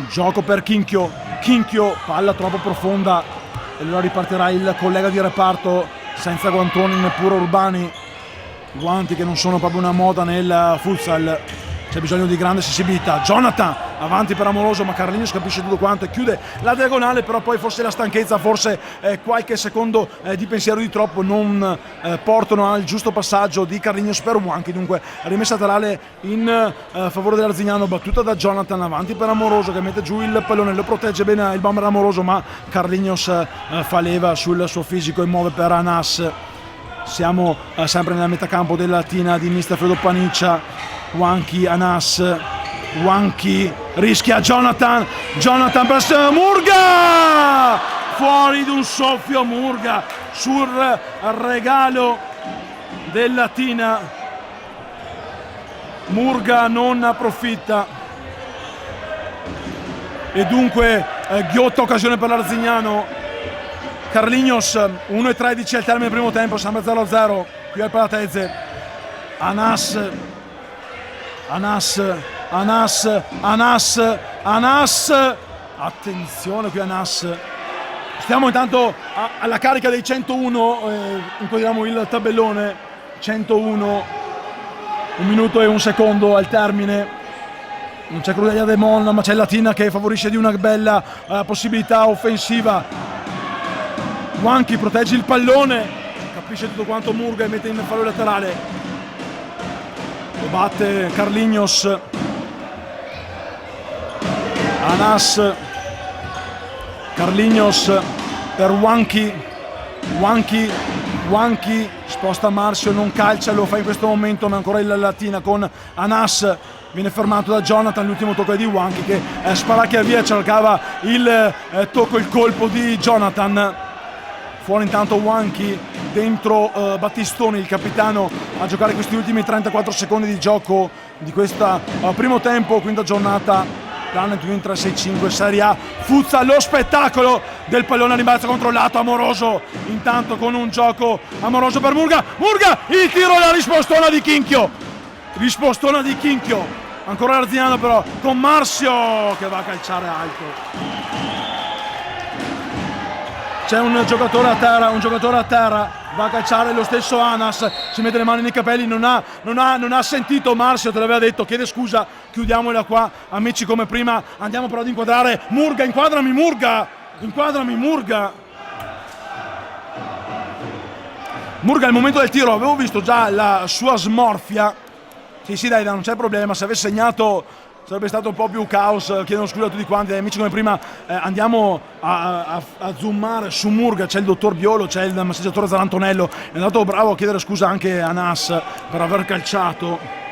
Gioco per Chinchio, palla troppo profonda e allora ripartirà il collega di reparto senza guantoni neppure Urbani, guanti che non sono proprio una moda nel futsal. C'è bisogno di grande sensibilità. Jonathan avanti per Amoroso, ma Carlinhos capisce tutto quanto e chiude la diagonale, però poi forse la stanchezza, forse qualche secondo di pensiero di troppo non portano al giusto passaggio di Carlinhos per Wanchi. Dunque rimessa laterale in favore dell'Arzignano, battuta da Jonathan avanti per Amoroso che mette giù il pallone, lo protegge bene il bomber Amoroso, ma Carlinhos fa leva sul suo fisico e muove per Anas. Siamo sempre nella metacampo della Latina di mister Fredo Paniccia. Wanchi, Anas, Wanchi rischia Jonathan per Murga, fuori di un soffio Murga sul regalo del Latina. Murga non approfitta e dunque ghiotta occasione per l'Arzignano. Carlinhos 1:13 al termine del primo tempo, sempre 0-0 qui al Palatese. Anas, attenzione qui Anas. Stiamo intanto alla carica dei 101, inquadriamo il tabellone. 101, 1 minuto e 1 secondo al termine. Non c'è Crudelia De Mon, ma c'è Latina che favorisce di una bella possibilità offensiva. Wanchi protegge il pallone, capisce tutto quanto Murga e mette in fallo laterale. Lo batte Carlinhos. Anas, Carlinhos per Wanchi sposta Marzio, non calcia, lo fa in questo momento, ma ancora il Latina con Anas, viene fermato da Jonathan. L'ultimo tocco è di Wanchi che sparacchia via, cercava il tocco, il colpo di Jonathan. Fuori intanto Wanchi, dentro Battistoni, il capitano, a giocare questi ultimi 34 secondi di gioco di questo primo tempo, quinta giornata, Planet Win 365 Serie A Futsal, lo spettacolo del pallone a rimbalzo controllato. Amoroso intanto con un gioco, Amoroso per Murga, il tiro e la rispostona di Chinchio, ancora l'Arzignano però con Marzio che va a calciare alto. C'è un giocatore a terra, va a calciare lo stesso Anas, si mette le mani nei capelli, non ha sentito Marzio, te l'aveva detto, chiede scusa, chiudiamola qua, amici come prima, andiamo però ad inquadrare Murga, inquadrami Murga, al momento del tiro, avevo visto già la sua smorfia, sì dai, non c'è problema, se avesse segnato sarebbe stato un po' più caos. Chiedo scusa a tutti quanti, amici come prima. Andiamo a zoomare su Murga, c'è il dottor Biolo, c'è il massaggiatore Zarantonello, è andato bravo a chiedere scusa anche a Nas per aver calciato.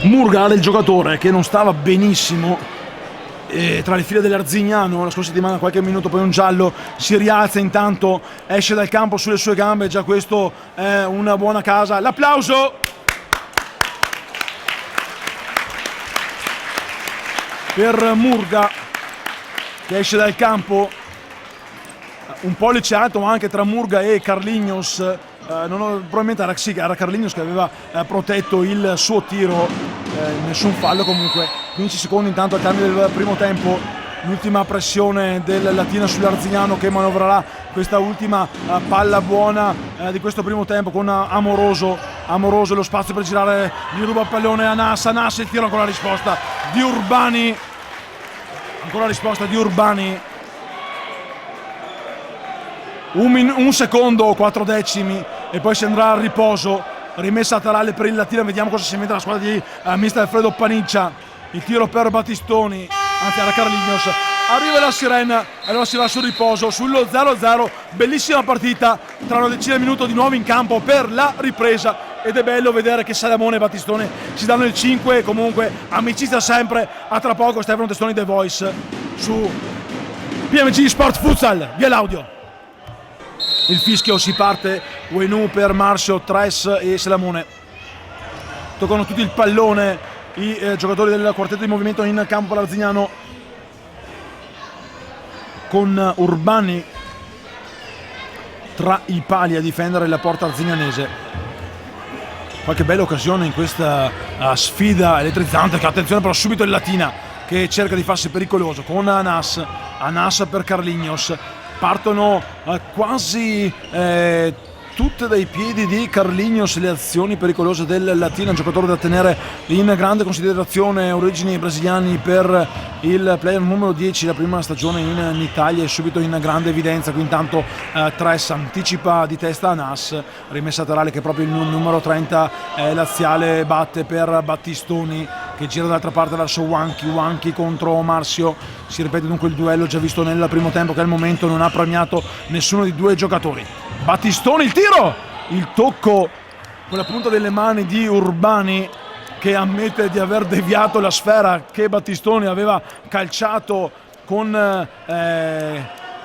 Murga era il giocatore che non stava benissimo tra le file dell'Arzignano la scorsa settimana, qualche minuto, poi un giallo, si rialza, intanto esce dal campo sulle sue gambe, già questo è una buona casa. L'applauso per Murga che esce dal campo, un po' liceato anche tra Murga e Carlignos. Probabilmente era Carlignos che aveva protetto il suo tiro, nessun fallo comunque. 15 secondi intanto al cambio del primo tempo, l'ultima pressione del Latina sull'Arzignano che manovrerà questa ultima palla buona di questo primo tempo con Amoroso, lo spazio per girare, gli ruba il pallone a Nas, il tiro, ancora la risposta di Urbani, un secondo o 4 decimi e poi si andrà al riposo. Rimessa laterale per il Latina, vediamo cosa si mette la squadra di mister Alfredo Paniccia. Il tiro per Battistoni, anzi era Carlignos, arriva la sirena e allora si va sul riposo sullo 0-0. Bellissima partita, tra una decina di minuti di nuovo in campo per la ripresa ed è bello vedere che Salamone e Battistoni si danno il 5. Comunque amicizia sempre. A tra poco Stefano Testoni The Voice su PMG Sport Futsal, via l'audio. Il fischio, si parte. Uenu per Marcio, Tres e Salamone toccano tutti il pallone i giocatori del quartetto di movimento in campo l'Arzignano, con Urbani tra i pali a difendere la porta arzignanese. Qualche bella occasione in questa sfida elettrizzante, che attenzione però subito il Latina che cerca di farsi pericoloso con Anas per Carlignos. Partono quasi tutte dai piedi di Carlignos le azioni pericolose del Latina, un giocatore da tenere in grande considerazione, origini brasiliani per il player numero 10, la prima stagione in Italia e subito in grande evidenza. Qui intanto Tres anticipa di testa a Nas, rimessa laterale che proprio il numero 30 laziale batte per Battistoni che gira dall'altra parte verso Wanchi contro Marcio. Si ripete dunque il duello già visto nel primo tempo, che al momento non ha premiato nessuno di due giocatori. Battistoni, il tiro, il tocco con la punta delle mani di Urbani che ammette di aver deviato la sfera che Battistoni aveva calciato con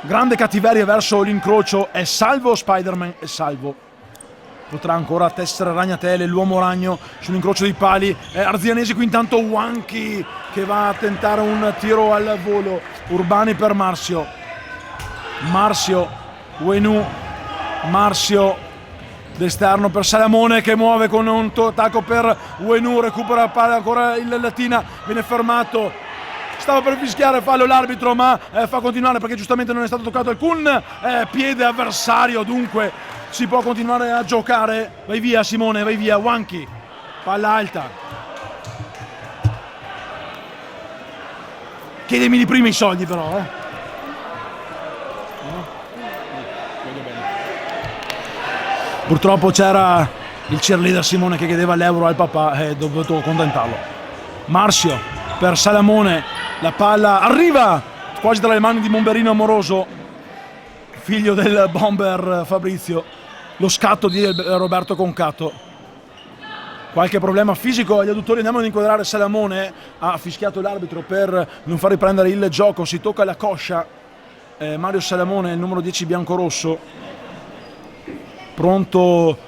grande cattiveria verso l'incrocio. È salvo Spider-Man, è salvo. Potrà ancora tessere ragnatele l'uomo ragno sull'incrocio dei pali. Arzianesi qui intanto, Wanchi che va a tentare un tiro al volo. Urbani per Marcio, Uenu, Marcio d'esterno per Salamone che muove con un attacco per Uenu, recupera la palla ancora il Latina, viene fermato, stava per fischiare fallo l'arbitro ma fa continuare perché giustamente non è stato toccato alcun piede avversario, dunque si può continuare a giocare. Vai via Simone, vai via. Wanchi, palla alta, chiedimi di prima i soldi però Purtroppo c'era il cheerleader Simone che chiedeva l'euro al papà e ho dovuto contentarlo. Marcio per Salamone, la palla arriva quasi tra le mani di Bomberino Amoroso, figlio del bomber Fabrizio. Lo scatto di Roberto Concato, qualche problema fisico agli adduttori. Andiamo ad inquadrare Salamone, ha fischiato l'arbitro per non far riprendere il gioco, si tocca la coscia Mario Salamone, il numero 10 biancorosso. Pronto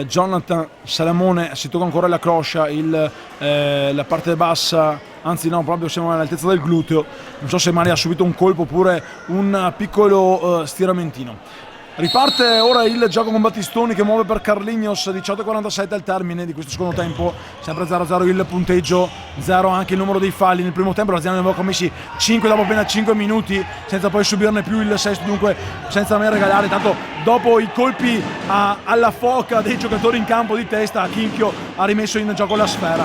Jonathan Salamone, si tocca ancora la coscia, la parte bassa, anzi no, proprio siamo all'altezza del gluteo. Non so se Mario ha subito un colpo oppure un piccolo stiramentino. Riparte ora il gioco con Battistoni che muove per Carlignos, 18:47 al termine di questo secondo tempo, sempre 0-0 il punteggio, 0 anche il numero dei falli. Nel primo tempo l'Arzignano ne aveva commessi 5 dopo appena 5 minuti, senza poi subirne più il sesto, dunque senza mai regalare. Tanto dopo i colpi alla foca dei giocatori in campo di testa, Chinchio ha rimesso in gioco la sfera.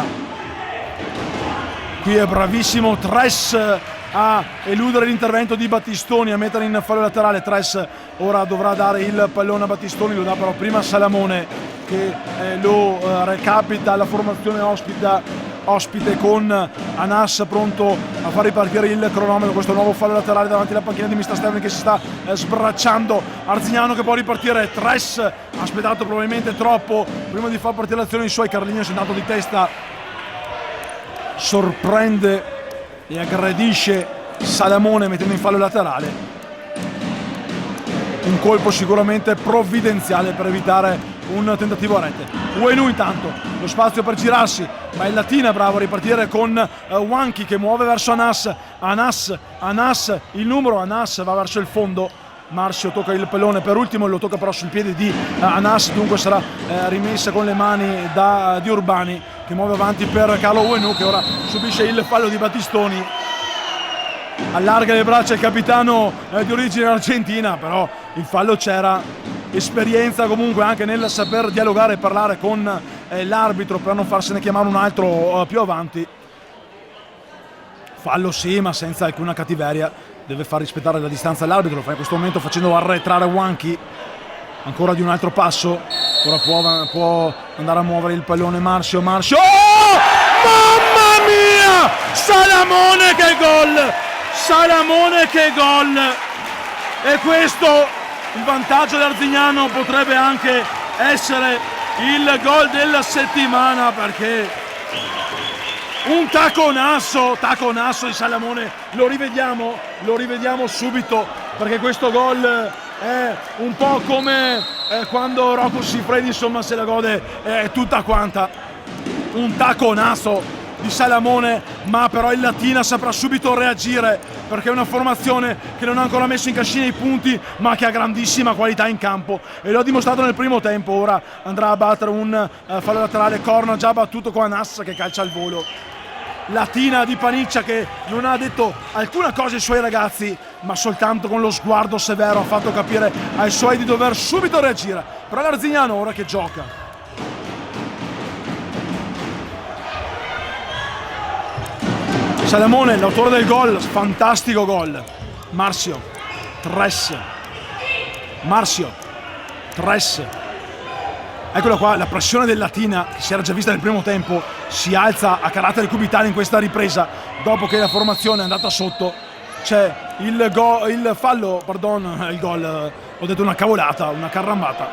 Qui è bravissimo Tres a eludere l'intervento di Battistoni, a mettere in fallo laterale. Tres ora dovrà dare il pallone a Battistoni, lo dà però prima Salamone, che lo recapita alla formazione ospite con Anas pronto a far ripartire il cronometro. Questo nuovo fallo laterale davanti alla panchina di Mr. Stefani che si sta sbracciando. Arzignano che può ripartire. Tres ha aspettato probabilmente troppo prima di far partire l'azione i suoi. Carlignos è andato di testa, sorprende e aggredisce Salamone mettendo in fallo laterale. Un colpo sicuramente provvidenziale per evitare un tentativo a rete. Uenu intanto, lo spazio per girarsi, ma il Latina bravo a ripartire con Wanky che muove verso Anas, il numero, Anas va verso il fondo. Marcio tocca il pallone per ultimo, lo tocca però sul piede di Anas, dunque sarà rimessa con le mani di Urbani, che muove avanti per Carlo Uenu, che ora subisce il fallo di Battistoni. Allarga le braccia il capitano di origine argentina, però il fallo c'era. Esperienza comunque anche nel saper dialogare e parlare con l'arbitro per non farsene chiamare un altro più avanti. Fallo sì, ma senza alcuna cattiveria, deve far rispettare la distanza all'arbitro, in questo momento facendo arretrare Wanky. Ancora di un altro passo, ora può andare a muovere il pallone Marcio. Oh! Mamma mia! Salamone che gol! E questo, il vantaggio dell'Arzignano, potrebbe anche essere il gol della settimana, perché un taconasso di Salamone, lo rivediamo subito, perché questo gol è un po' come quando Rocco Siffredi insomma se la gode tutta quanta. Un taconasso di Salamone, ma però il Latina saprà subito reagire, perché è una formazione che non ha ancora messo in cascina i punti, ma che ha grandissima qualità in campo, e lo ha dimostrato nel primo tempo. Ora andrà a battere un fallo laterale, corner già battuto con Anas che calcia al volo. Latina di Paniccia che non ha detto alcuna cosa ai suoi ragazzi, ma soltanto con lo sguardo severo ha fatto capire ai suoi di dover subito reagire. Però l'Arzignano ora che gioca. Salamone, l'autore del gol, fantastico gol. Marcio, Tres. Eccola qua, la pressione del Latina, che si era già vista nel primo tempo, si alza a caratteri cubitali in questa ripresa, dopo che la formazione è andata sotto. C'è il fallo, ho detto una cavolata, una carrambata.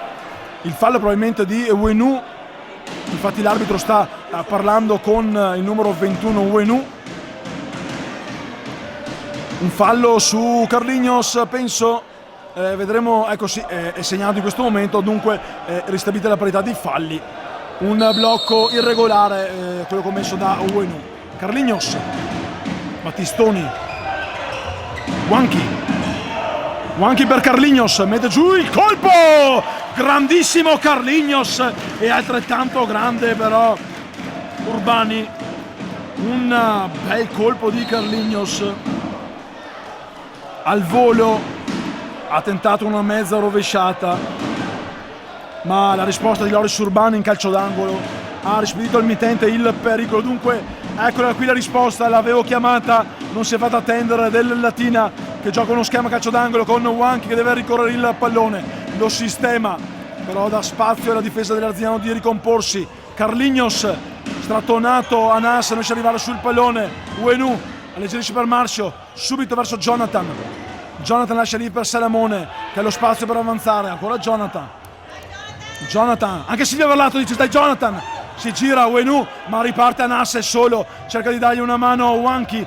Il fallo probabilmente di Uenu, infatti l'arbitro sta parlando con il numero 21 Uenu. Un fallo su Carlignos, penso, vedremo, ecco sì, è segnato in questo momento, dunque ristabilita la parità di falli. Un blocco irregolare, quello commesso da Uenu. Carlignos, Battistoni, Wanky per Carlignos, mette giù il colpo! Grandissimo Carlignos, e altrettanto grande però Urbani. Un bel colpo di Carlignos. Al volo ha tentato una mezza rovesciata, ma la risposta di Loris Urbani in calcio d'angolo ha rispedito al mittente il pericolo. Dunque eccola qui la risposta, l'avevo chiamata, non si è fatta attendere, del Latina che gioca uno schema calcio d'angolo con Wanky che deve ricorrere il pallone, lo sistema, però dà spazio alla difesa dell'Arzignano di ricomporsi. Carlignos strattonato, Anas non riesce ad arrivare sul pallone. Uenu alleggerisce per Marcio, subito verso Jonathan lascia lì per Salamone che ha lo spazio per avanzare. Ancora Jonathan, anche Silvio Verlato dice stai Jonathan, si gira Uenu ma riparte Anas, è solo, cerca di dargli una mano a Wanky.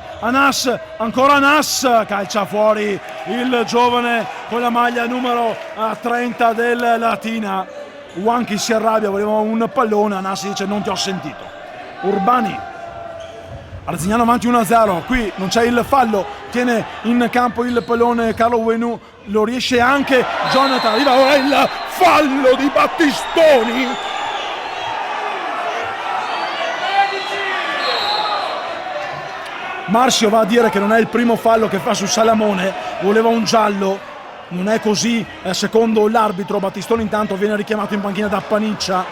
Ancora Anas, calcia fuori il giovane con la maglia numero 30 del Latina. Wanky si arrabbia, voleva un pallone, Anas dice non ti ho sentito. Urbani, Arzignano avanti 1-0, qui non c'è il fallo, tiene in campo il pallone Carlo Uenu, lo riesce anche Jonathan, arriva ora il fallo di Battistoni. Marcio va a dire che non è il primo fallo che fa su Salamone, voleva un giallo, non è così secondo l'arbitro. Battistoni intanto viene richiamato in panchina da Paniccia,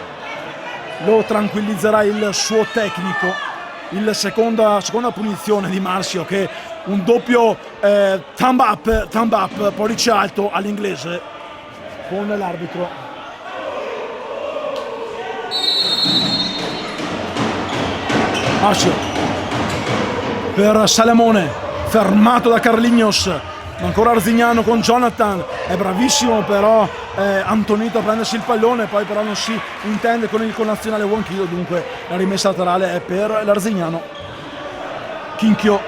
lo tranquillizzerà il suo tecnico. il seconda punizione di Marcio, che un doppio thumb up, pollice alto all'inglese con l'arbitro. Marcio per Salamone, fermato da Carlignos, ancora Arzignano con Jonathan, è bravissimo però Antonito a prendersi il pallone, poi però non si intende con il connazionale Wanchillo, dunque la rimessa laterale è per l'Arzignano. Chinchio,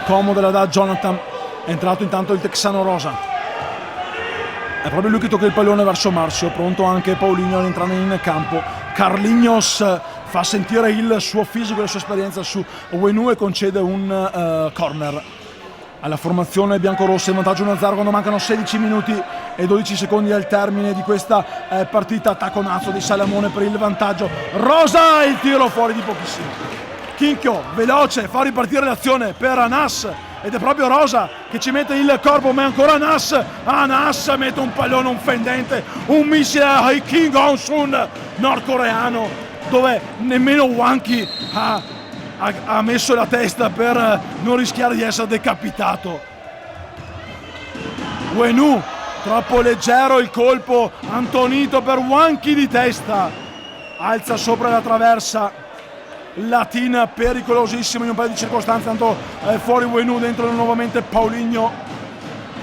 comodo la dà Jonathan, è entrato intanto il texano Rosa, è proprio lui che tocca il pallone verso Marcio, pronto anche Paulinho ad entrare in campo. Carlignos fa sentire il suo fisico e la sua esperienza su Uenu e concede un corner alla formazione biancorossa, in vantaggio 1-0 quando mancano 16 minuti e 12 secondi al termine di questa partita. Tacconazzo di Salamone per il vantaggio, Rosa, il tiro fuori di pochissimo. Chinchio veloce, fa ripartire l'azione per Anas ed è proprio Rosa che ci mette il corpo, ma è ancora Anas mette un pallone, un fendente, un missile a Kim Jong-un nordcoreano, dove nemmeno Wanki ha messo la testa per non rischiare di essere decapitato. Uenu, troppo leggero il colpo, Antonito per Wanki di testa, alza sopra la traversa Latina, pericolosissimo in un paio di circostanze, tanto fuori Uenu, dentro nuovamente Paulinho.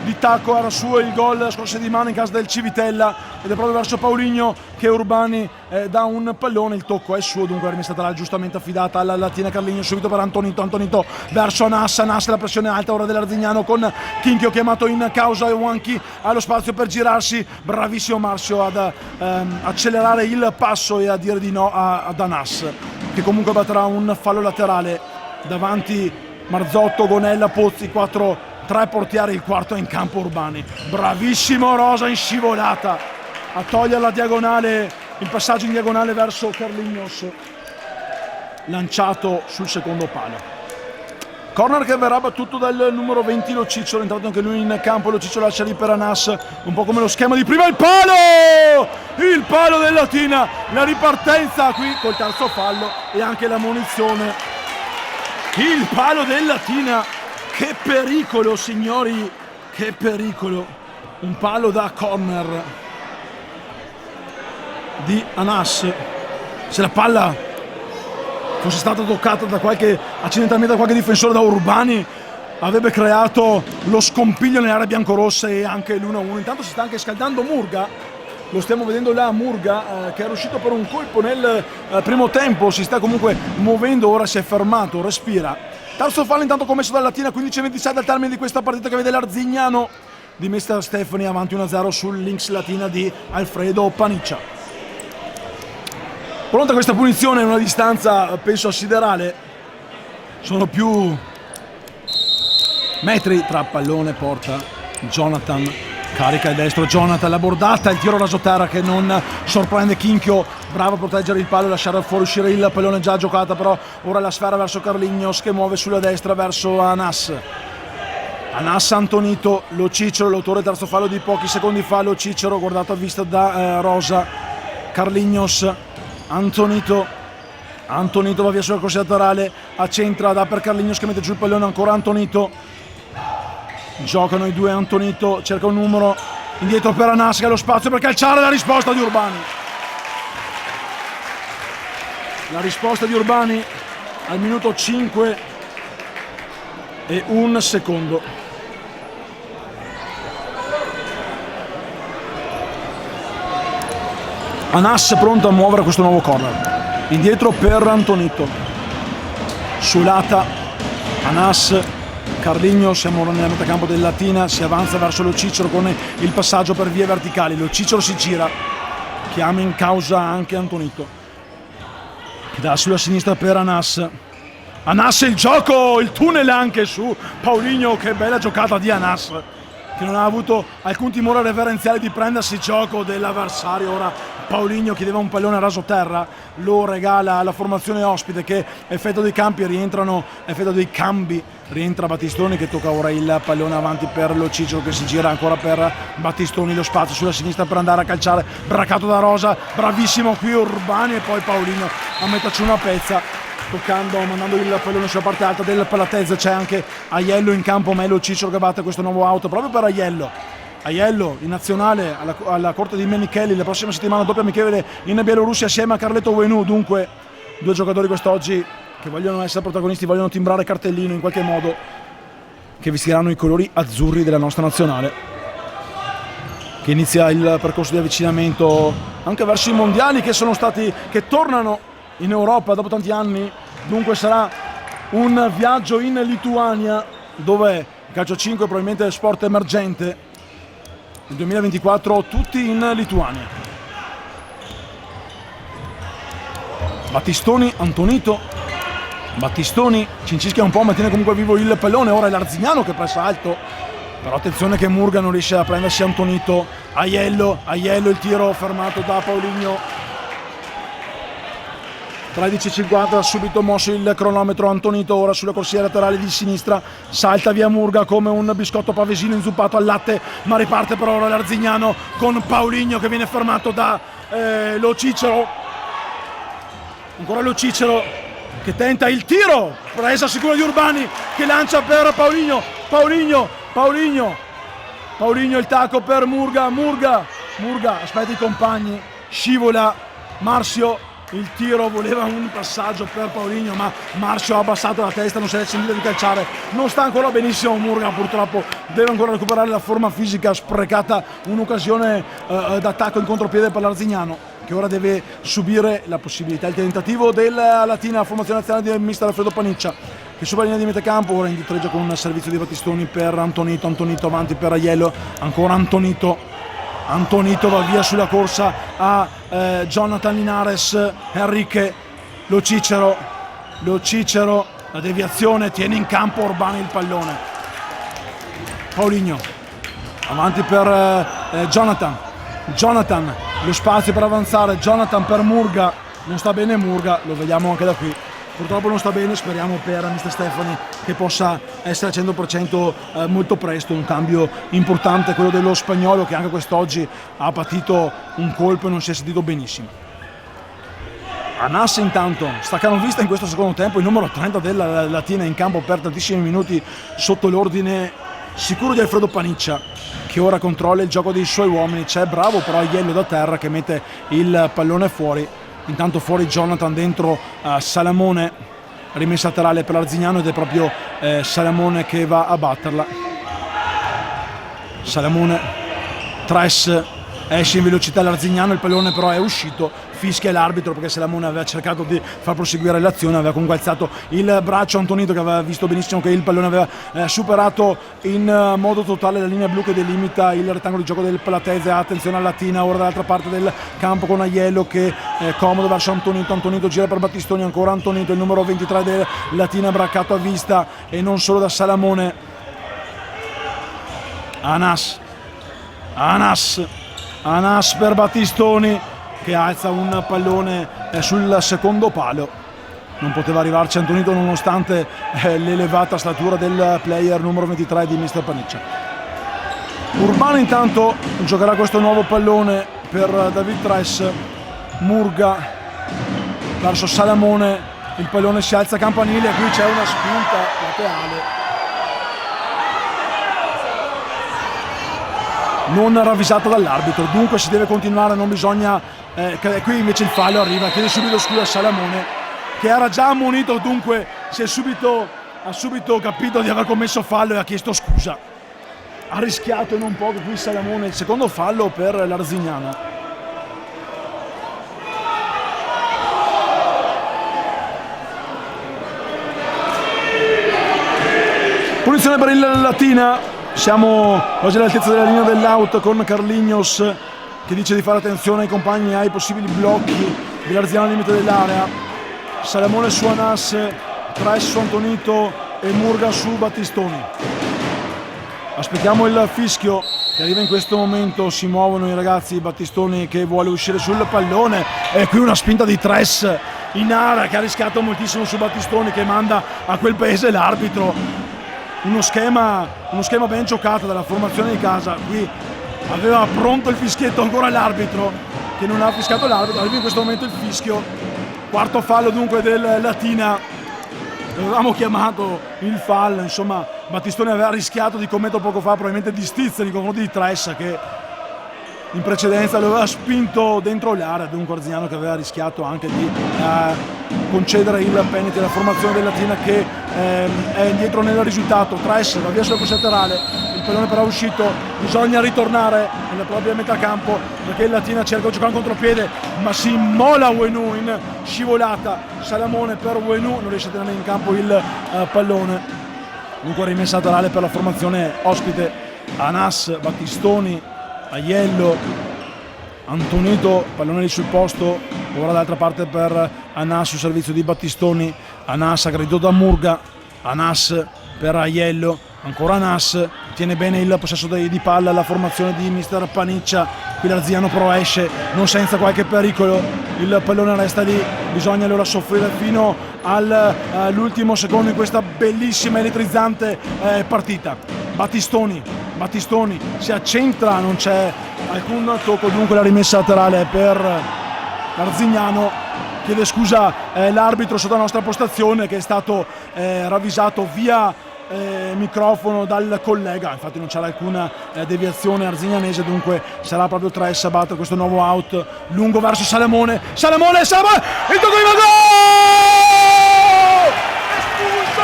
Di tacco era suo il gol scorsa settimana in casa del Civitella ed è proprio verso Paulinho che Urbani dà un pallone, il tocco è suo, dunque la rimessa laterale giustamente affidata alla Latina. Carligno subito per Antonito verso Anas, la pressione alta ora dell'Arzignano con Chinchio chiamato in causa e Wanki ha lo spazio per girarsi, bravissimo Marcio ad accelerare il passo e a dire di no ad Anas, che comunque batterà un fallo laterale davanti Marzotto, Gonella, Pozzi, 3 portieri, il quarto è in campo Urbani. Bravissimo Rosa in scivolata a togliere la diagonale, il passaggio in diagonale verso Carlignos, lanciato sul secondo palo. Corner che verrà battuto dal numero 20 Lo Cicciolo, è entrato anche lui in campo. Lo Cicciolo lascia lì per Anas, un po' come lo schema di prima. Il palo del Latina, la ripartenza qui col terzo fallo e anche la munizione. Il palo del Latina, che pericolo signori, che pericolo, un palo da corner di Anas. Se la palla fosse stata toccata accidentalmente da qualche difensore, da Urbani, avrebbe creato lo scompiglio nell'area biancorossa e anche l'1-1. Intanto si sta anche scaldando Murga, lo stiamo vedendo là, Murga che è riuscito per un colpo nel primo tempo, si sta comunque muovendo, ora si è fermato, respira. Terzo fallo intanto commesso dalla Latina, 15-27 al termine di questa partita che vede l'Arzignano di Mister Stefani avanti 1-0 sul Lynx Latina di Alfredo Paniccia. Pronta questa punizione in una distanza penso siderale, sono più metri tra pallone e porta. Jonathan carica il destro, Jonathan, la bordata, il tiro rasoterra che non sorprende Chinchio, bravo a proteggere il palo e lasciare fuori uscire il pallone già giocata, però ora la sfera verso Carlignos che muove sulla destra verso Anas. Antonito, Lo Cicciolo, l'autore del terzo fallo di pochi secondi fa. Lo Cicciolo guardato a vista da Rosa. Carlignos, Antonito va via sulla corsia laterale, accentra, dà per Carlignos che mette giù il pallone, ancora Antonito, giocano i due. Antonito cerca un numero, indietro per Anas che ha lo spazio per calciare, la risposta di Urbani. La risposta di Urbani al minuto 5 e un secondo. Anas pronto a muovere questo nuovo corner. Indietro per Antonito. Sulata, Anas, Carligno, siamo nella metà campo del Latina, si avanza verso Lo Cicciolo con il passaggio per vie verticali. Lo Cicciolo si gira, chiama in causa anche Antonito. Dà sulla sinistra per Anas. Anas il gioco, il tunnel anche su Paulinho, che bella giocata di Anas, che non ha avuto alcun timore reverenziale di prendersi gioco dell'avversario. Ora Paulinho chiedeva un pallone a raso terra, lo regala alla formazione ospite che effetto dei cambi rientra Battistoni che tocca ora il pallone avanti per Lo Cicciolo che si gira ancora per Battistoni, lo spazio sulla sinistra per andare a calciare, braccato da Rosa, bravissimo qui Urbani e poi Paulinho a metterci una pezza. toccando, mandando il pallone sulla parte alta del Palatese. C'è anche Aiello in campo, Melo Cicero che batte questo nuovo auto proprio per Aiello in nazionale alla corte di Menichelli, la prossima settimana doppia amichevole in Bielorussia assieme a Carletto Wenu. Dunque 2 giocatori quest'oggi che vogliono essere protagonisti, vogliono timbrare cartellino in qualche modo, che vestiranno i colori azzurri della nostra nazionale, che inizia il percorso di avvicinamento anche verso i mondiali che tornano in Europa dopo tanti anni. Dunque sarà un viaggio in Lituania, dove il calcio 5 è probabilmente sport emergente. Nel 2024 tutti in Lituania. Battistoni, Antonito. Battistoni cincischia un po', ma tiene comunque vivo il pallone. Ora è l'Arzignano che pressa alto, però attenzione che Murga non riesce a prendersi Antonito. Aiello il tiro fermato da Paulinho. 13:50, subito mosso il cronometro. Antonito ora sulla corsia laterale di sinistra, salta via Murga come un biscotto pavesino inzuppato al latte, ma riparte per ora l'Arzignano con Paulinho che viene fermato da Lo Cicero. Ancora Lo Cicero che tenta il tiro, presa sicura di Urbani che lancia per Paulinho il tacco per Murga aspetta i compagni, scivola Marzio. Il tiro voleva un passaggio per Paulinho, ma Marzio ha abbassato la testa, non si è sentito di calciare. Non sta ancora benissimo Murga, purtroppo deve ancora recuperare la forma fisica. Sprecata un'occasione d'attacco in contropiede per l'Arzignano, che ora deve subire la possibilità, il tentativo della Latina, formazione nazionale di mister Alfredo Paniccia, che sulla linea di metacampo ora indietreggia con un servizio di Battistoni per Antonito avanti per Aiello, ancora Antonito va via sulla corsa a Jonathan Linares. Enrique Lo Cicero, la deviazione, tiene in campo Urbani il pallone. Paulinho avanti per Jonathan, lo spazio per avanzare. Jonathan per Murga, non sta bene Murga, lo vediamo anche da qui. Purtroppo non sta bene, speriamo per Mister Stefani che possa essere al 100% molto presto. Un cambio importante quello dello spagnolo, che anche quest'oggi ha patito un colpo e non si è sentito benissimo. Anas intanto staccanovista in questo secondo tempo, il numero 30 della Latina in campo per tantissimi minuti sotto l'ordine sicuro di Alfredo Paniccia, che ora controlla il gioco dei suoi uomini. C'è bravo però Aiello da terra che mette il pallone fuori. Intanto fuori Jonathan, dentro Salamone, rimessa laterale per l'Arzignano ed è proprio Salamone che va a batterla. Salamone, Tres, esce in velocità l'Arzignano, il pallone però è uscito, fischia l'arbitro perché Salamone aveva cercato di far proseguire l'azione, aveva comunque alzato il braccio Antonito, che aveva visto benissimo che il pallone aveva superato in modo totale la linea blu che delimita il rettangolo di gioco del Palatese. Attenzione alla Latina ora dall'altra parte del campo con Aiello che è comodo verso Antonito gira per Battistoni, ancora Antonito, il numero 23 del Latina, braccato a vista e non solo da Salamone. Anas per Battistoni che alza un pallone sul secondo palo. Non poteva arrivarci Antonito nonostante l'elevata statura del player numero 23 di mister Paniccia. Urbano intanto giocherà questo nuovo pallone per David Tres. Murga verso Salamone, il pallone si alza campanile e qui c'è una spinta laterale non ravvisata dall'arbitro, dunque si deve continuare, non bisogna qui invece il fallo arriva, chiede subito scusa a Salamone che era già ammonito, dunque ha subito capito di aver commesso fallo e ha chiesto scusa. Ha rischiato non poco qui Salamone, il secondo fallo per l'Arzignano. Punizione per il Latina. Siamo oggi all'altezza della linea dell'out con Carlignos che dice di fare attenzione ai compagni, ai possibili blocchi dell'Arzignano al limite dell'area. Salamone su Anas, Tres su Antonito e Murga su Battistoni. Aspettiamo il fischio che arriva in questo momento, si muovono i ragazzi. Battistoni che vuole uscire sul pallone e qui una spinta di Tres in area che ha rischiato moltissimo su Battistoni, che manda a quel paese l'arbitro. Uno schema ben giocato dalla formazione di casa. Qui aveva pronto il fischietto ancora l'arbitro che non ha fischiato l'arbitro. Arriva in questo momento il fischio quarto fallo dunque del Latina. Avevamo chiamato il fallo, insomma Battistoni aveva rischiato di commettere poco fa probabilmente di stizza nei confronti di Tressa, che in precedenza lo aveva spinto dentro l'area, dunque Arzignano che aveva rischiato anche di concedere il penalty alla formazione del Latina, che è indietro nel risultato. Tressa va via sulla corsia laterale, il pallone però è uscito, bisogna ritornare nella propria metà campo perché il Latina cerca di giocare in contropiede ma si immola Uenu in scivolata. Salamone per Uenu, non riesce a tenere in campo il pallone, dunque rimessa laterale per la formazione ospite. Anas, Battistoni, Aiello, Antonito, pallone lì sul posto, ora dall'altra parte per Anas sul servizio di Battistoni. Anas aggredito da Murga, Anas per Aiello, ancora Anas, tiene bene il possesso di palla la formazione di mister Paniccia. Qui l'Arzignano però esce non senza qualche pericolo, il pallone resta lì, bisogna allora soffrire fino all'ultimo secondo in questa bellissima elettrizzante partita. Battistoni si accentra, non c'è alcun tocco, dunque la rimessa laterale per l'Arzignano. Chiede scusa l'arbitro sotto la nostra postazione che è stato ravvisato via microfono dal collega, infatti non c'era alcuna deviazione arzignanese, dunque sarà proprio Tressa a battere questo nuovo out lungo verso Salamone, il tocco di gol! Espulso!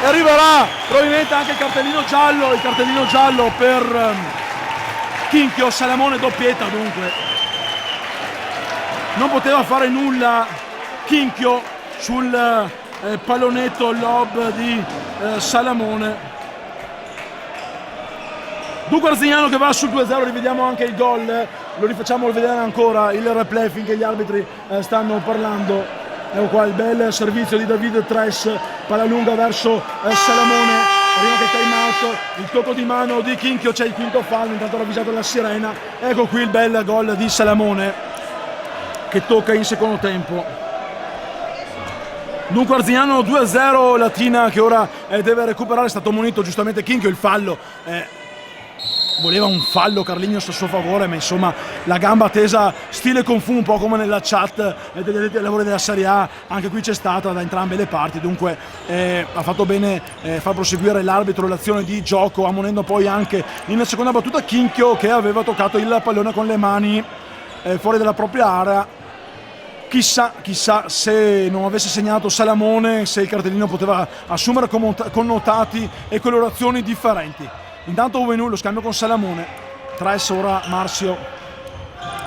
E arriverà probabilmente anche il cartellino giallo per Chinchio. Salamone doppietta, dunque non poteva fare nulla Chinchio sul pallonetto lob di Salamone. Dunque Arzignano che va sul 2-0, rivediamo anche il gol, lo rifacciamo vedere ancora il replay finché gli arbitri stanno parlando. Ecco qua il bel servizio di David Tress, palla lunga verso Salamone, arriva che time out, il tocco di mano di Chinchio, c'è il quinto fallo, intanto ravvisato la sirena. Ecco qui il bel gol di Salamone che tocca in secondo tempo. Dunque Arzignano 2-0, Latina che ora deve recuperare, è stato munito giustamente Chinchio, il fallo voleva un fallo Carlignos a suo favore, ma insomma la gamba tesa stile Kung Fu, un po' come nella chat degli addetti ai lavori della Serie A, anche qui c'è stata da entrambe le parti, dunque ha fatto bene far proseguire l'arbitro l'azione di gioco, ammonendo poi anche in seconda battuta Chinchio che aveva toccato il pallone con le mani fuori dalla propria area. Chissà se non avesse segnato Salamone, se il cartellino poteva assumere connotati e colorazioni differenti. Intanto Uenu lo scambio con Salamone, Tress ora Marzio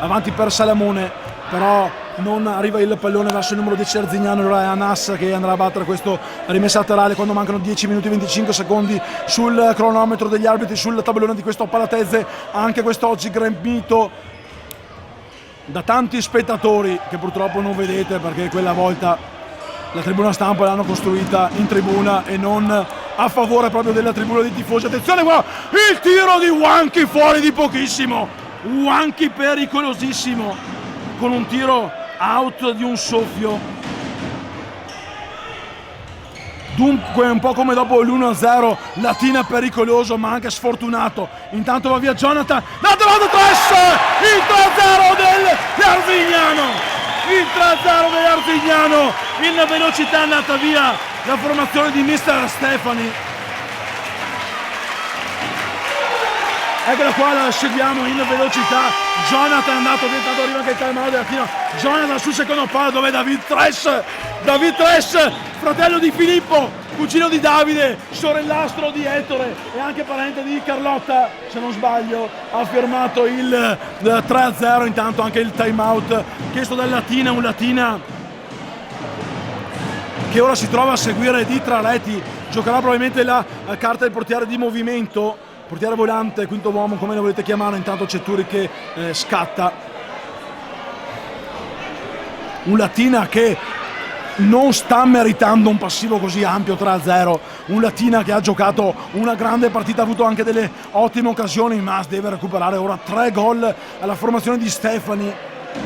avanti per Salamone, però non arriva il pallone verso il numero 10 Arzignano, allora è Anas che andrà a battere questo rimessa laterale quando mancano 10 minuti e 25 secondi sul cronometro degli arbitri, sul tabellone di questo Palatese, anche quest'oggi gremito da tanti spettatori che purtroppo non vedete perché quella volta la tribuna stampa l'hanno costruita in tribuna e non a favore proprio della tribuna dei tifosi. Attenzione qua, il tiro di Wanchi fuori di pochissimo, Wanchi pericolosissimo con un tiro out di un soffio. Dunque un po' come dopo l'1-0, Latina pericoloso ma anche sfortunato. Intanto va via Jonathan, dato Tress, il 3-0 dell'Arzignano, il 3-0 dell'Arzignano, in velocità è andata via la formazione di mister Stefani. Eccola qua, la seguiamo in velocità. Jonathan è andato via, intanto arriva anche il time out della Latina. Jonathan sul secondo palo dove è David Tress, fratello di Filippo, cugino di Davide, sorellastro di Ettore e anche parente di Carlotta, se non sbaglio, ha firmato il 3-0. Intanto anche il time out chiesto dal Latina, un Latina che ora si trova a seguire di Traretti, giocherà probabilmente la carta del portiere di movimento, portiere volante, quinto uomo, come lo volete chiamare. Intanto c'è Turi che scatta, un Latina che non sta meritando un passivo così ampio 3-0, un Latina che ha giocato una grande partita, ha avuto anche delle ottime occasioni, ma deve recuperare ora 3 gol alla formazione di Stefani.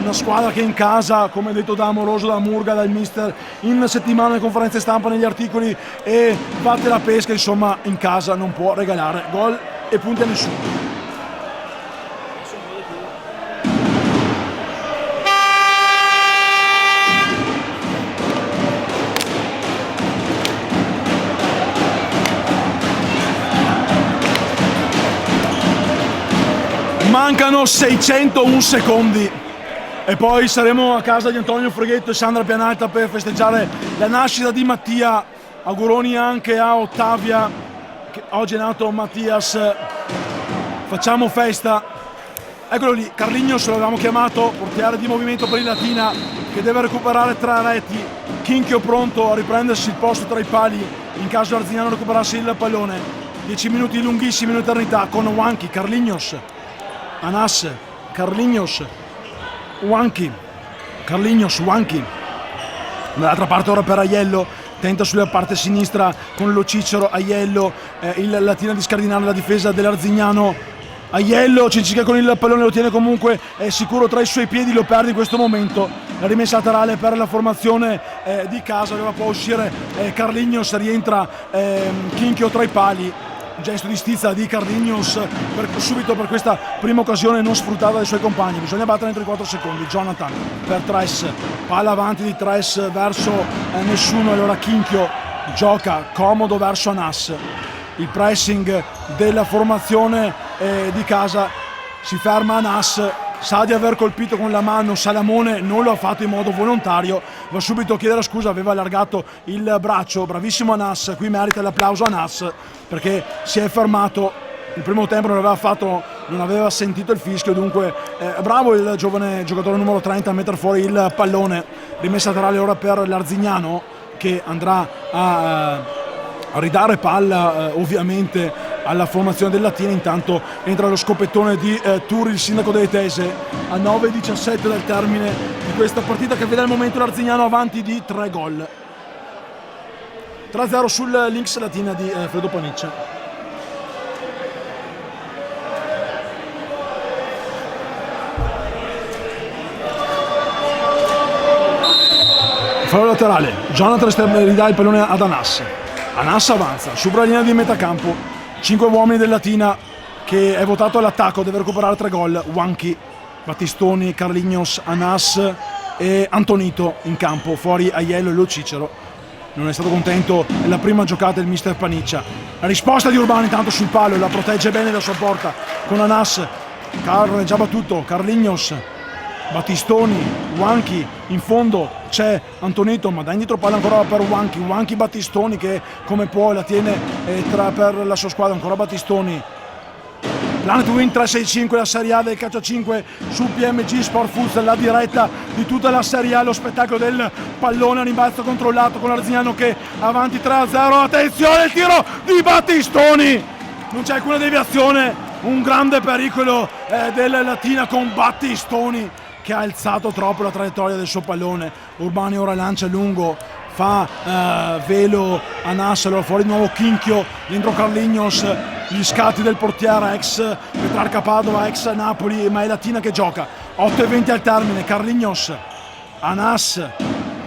Una squadra che in casa, come detto da Amoroso, da Murga, dal mister in settimana, nelle conferenze stampa, negli articoli, e batte la pesca, insomma in casa non può regalare gol e punti a nessuno. Mancano 601 secondi e poi saremo a casa di Antonio Freghetto e Sandra Pianalta per festeggiare la nascita di Mattia. Auguroni anche a Ottavia, che oggi è nato Mattias. Facciamo festa. Eccolo lì, Carlignos lo avevamo chiamato, portiere di movimento per il Latina, che deve recuperare 3 reti. Chinchio pronto a riprendersi il posto tra i pali in caso Arzignano recuperasse il pallone. 10 minuti lunghissimi in eternità con Wanchi, Carlignos, Anas, Carlignos, Wanchi, Carlignos, Wanchi. Dall'altra parte ora per Aiello, tenta sulla parte sinistra con lo Cicero, Aiello, il Latina di scardinare la difesa dell'Arzignano. Aiello, Cincica con il pallone lo tiene comunque sicuro tra i suoi piedi, lo perde in questo momento. La rimessa laterale per la formazione di casa, doveva poi uscire Carlignos, rientra Chinchio tra i pali. Gesto di stizza di Carlignos subito per questa prima occasione non sfruttata dai suoi compagni. Bisogna battere entro i 4 secondi. Jonathan per Tres, palla avanti di Tres verso nessuno, allora Chinchio gioca comodo verso Anas. Il pressing della formazione di casa, si ferma Anas, sa di aver colpito con la mano Salamone, non lo ha fatto in modo volontario, va subito a chiedere scusa, aveva allargato il braccio. Bravissimo Anas, qui merita l'applauso Anas perché si è fermato. Il primo tempo non aveva sentito il fischio, dunque bravo il giovane giocatore numero 30 a mettere fuori il pallone. Rimessa laterale ora per l'Arzignano, che andrà a ridare palla ovviamente alla formazione del Latina. Intanto entra lo scopettone di Turi, il sindaco delle Tese, a 9:17 dal termine di questa partita, che vede al momento l'Arzignano avanti di 3 gol. 3-0 sul Lynx Latina di Fredo Paniccia. Fallo laterale, Jonathan ridà il pallone ad Anas. Anas avanza, supera la linea di metacampo. 5 uomini del Latina, che è votato all'attacco, deve recuperare 3 gol. Wanchi, Battistoni, Carlignos, Anas e Antonito in campo. Fuori Aiello e Lo Cicero. Non è stato contento nella prima giocata il mister Paniccia. La risposta di Urbano intanto sul palo, la protegge bene la sua porta con Anas. Carlo è già battuto, Carlignos, Battistoni, Wanchi, in fondo c'è Antonito, ma dà indietro palla ancora per Wanchi. Wanchi, Battistoni che come può la tiene per la sua squadra, ancora Battistoni. Planet Win 365, la Serie A del calcio a 5 su PMG Sport Futsal, la diretta di tutta la Serie A, lo spettacolo del pallone a rimbalzo controllato con l'Arzignano che avanti 3-0. Attenzione, il tiro di Battistoni, non c'è alcuna deviazione, un grande pericolo del Latina con Battistoni che ha alzato troppo la traiettoria del suo pallone. Urbani ora lancia lungo, fa velo Anas, allora fuori di nuovo Chinchio, dentro Carlignos, gli scatti del portiere ex Petrarca Padova, ex Napoli, ma è Latina che gioca. 8:20 al termine, Carlignos, Anas,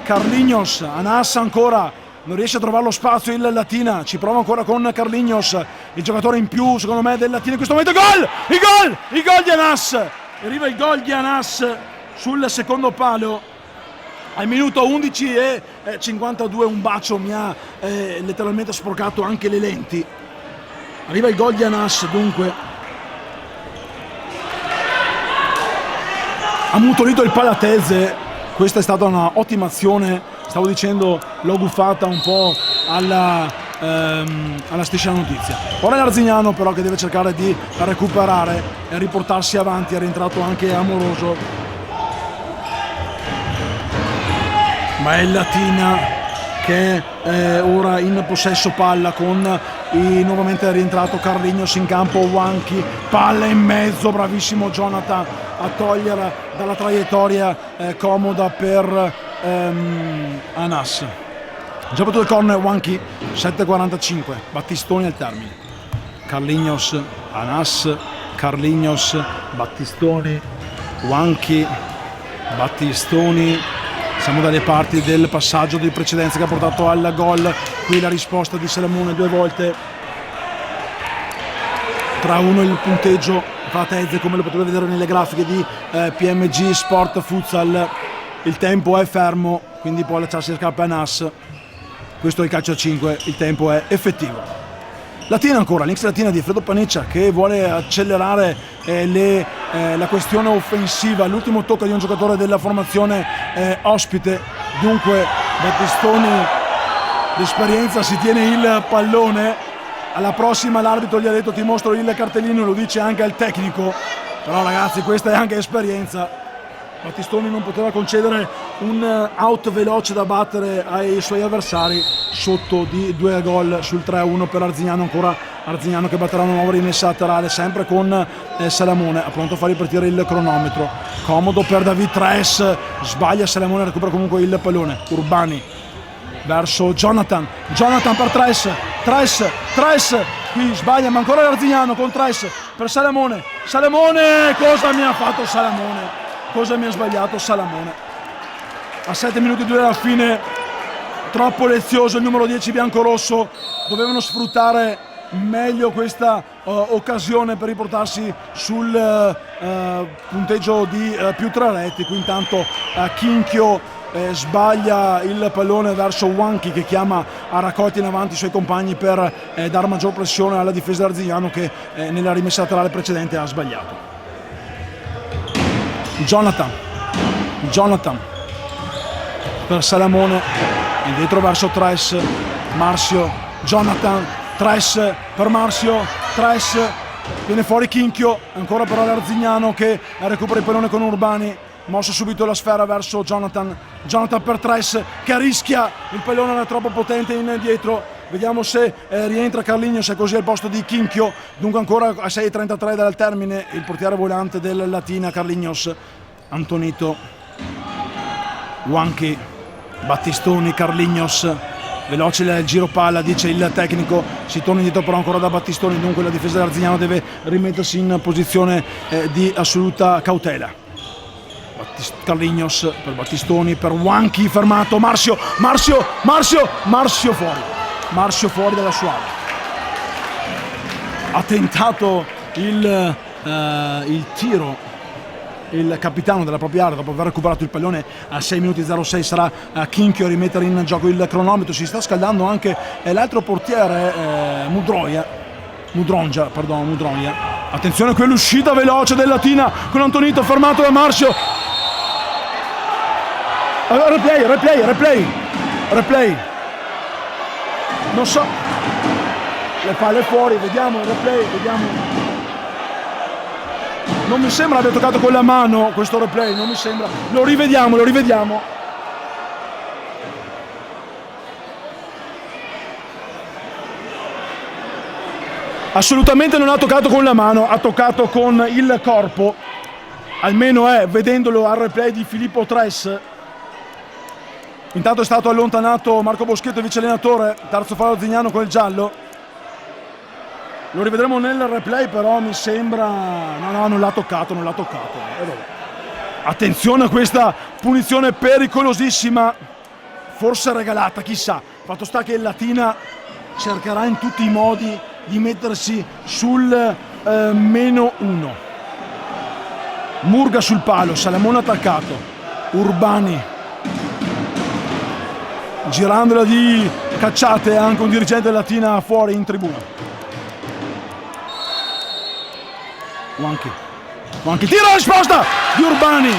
Carlignos, Anas ancora, non riesce a trovare lo spazio il Latina, ci prova ancora con Carlignos, il giocatore in più secondo me del Latina in questo momento. Il gol di Anas, arriva il gol di Anas sul secondo palo al minuto 11:52, un bacio mi ha letteralmente sporcato anche le lenti. Arriva il gol di Anas, dunque ha ammutolito il Palatese. Questa è stata una ottima azione, stavo dicendo l'ho guffata un po' alla striscia notizia. Ora è l'Arzignano però che deve cercare di recuperare e riportarsi avanti, è rientrato anche Amoroso, ma è il Latina che è ora in possesso palla con nuovamente rientrato Carlignos in campo. Wanchi, palla in mezzo, bravissimo Jonathan a togliere dalla traiettoria comoda per Anas. Già battuto il corner Wanchi, 7:45, Battistoni al termine. Carlignos, Anas, Carlignos, Battistoni, Wanchi, Battistoni. Siamo dalle parti del passaggio di precedenza che ha portato al gol. Qui la risposta di Salamone 2 volte. 3-1 il punteggio. Fratezze, come lo potete vedere nelle grafiche di PMG Sport Futsal. Il tempo è fermo, quindi può lasciarsi le scarpe a Nas. Questo è il calcio a 5, il tempo è effettivo. Latina ancora, Lynx Latina di Fredo Paniccia che vuole accelerare le la questione offensiva, l'ultimo tocco di un giocatore della formazione ospite. Dunque Battistoni d'esperienza si tiene il pallone, alla prossima l'arbitro gli ha detto ti mostro il cartellino, lo dice anche al tecnico, però ragazzi questa è anche esperienza. Battistoni non poteva concedere un out veloce da battere ai suoi avversari, sotto di 2 gol sul 3-1 per Arzignano. Ancora Arzignano che batterà una nuova rimessa laterale sempre con Salamone, a pronto a far ripartire il cronometro. Comodo per David Tres, sbaglia Salamone, recupera comunque il pallone. Urbani verso Jonathan per Tres, qui sbaglia, ma ancora Arzignano con Tres per Salamone, cosa mi ha fatto Salamone? Cosa mi ha sbagliato Salamone? A 7 minuti dalla fine, troppo lezioso il numero 10 biancorosso. Dovevano sfruttare meglio questa occasione per riportarsi sul punteggio di più 3 reti. Qui intanto Chinchio sbaglia il pallone verso Wanchi, che chiama a raccolta in avanti i suoi compagni per dare maggior pressione alla difesa Arzignano, che nella rimessa laterale precedente ha sbagliato. Jonathan per Salamone, indietro verso Tres, Marcio, Jonathan, Tres per Marcio, Tres, viene fuori Chinchio, ancora però l'Arzignano che recupera il pallone con Urbani, mossa subito la sfera verso Jonathan per Tres che rischia, il pallone era troppo potente indietro. Vediamo se rientra Carlignos, è così al posto di Chinchio. Dunque ancora a 6:33 dal termine il portiere volante del Latina Carlignos. Antonito, Wanchi, Battistoni, Carlignos, veloce il giro palla, dice il tecnico, si torna indietro però ancora da Battistoni, dunque la difesa dell'Arzignano deve rimettersi in posizione di assoluta cautela. Carlignos per Battistoni, per Wanchi, fermato, Marcio fuori dalla sua area. Ha tentato il tiro il capitano della propria area dopo aver recuperato il pallone a 6 minuti 06. Sarà Chinchio a rimettere in gioco il cronometro. Si sta scaldando anche l'altro portiere Mudroia. Attenzione a quell'uscita veloce del Latina con Antonito, fermato da Marcio. Replay. Non so, le palle fuori, vediamo il replay, non mi sembra abbia toccato con la mano questo replay, non mi sembra, lo rivediamo. Assolutamente non ha toccato con la mano, ha toccato con il corpo, almeno vedendolo al replay di Filippo Tres. Intanto è stato allontanato Marco Boschetto, vice allenatore, terzo fallo arzignano con il giallo. Lo rivedremo nel replay, però mi sembra no, non l'ha toccato. Attenzione a questa punizione pericolosissima, forse regalata, chissà. Fatto sta che il Latina cercherà in tutti i modi di mettersi sul -1. Murga sul palo, Salamone attaccato, Urbani girandola di cacciate, anche un dirigente della Latina fuori in tribuna. Wanchi tira la risposta di Urbani.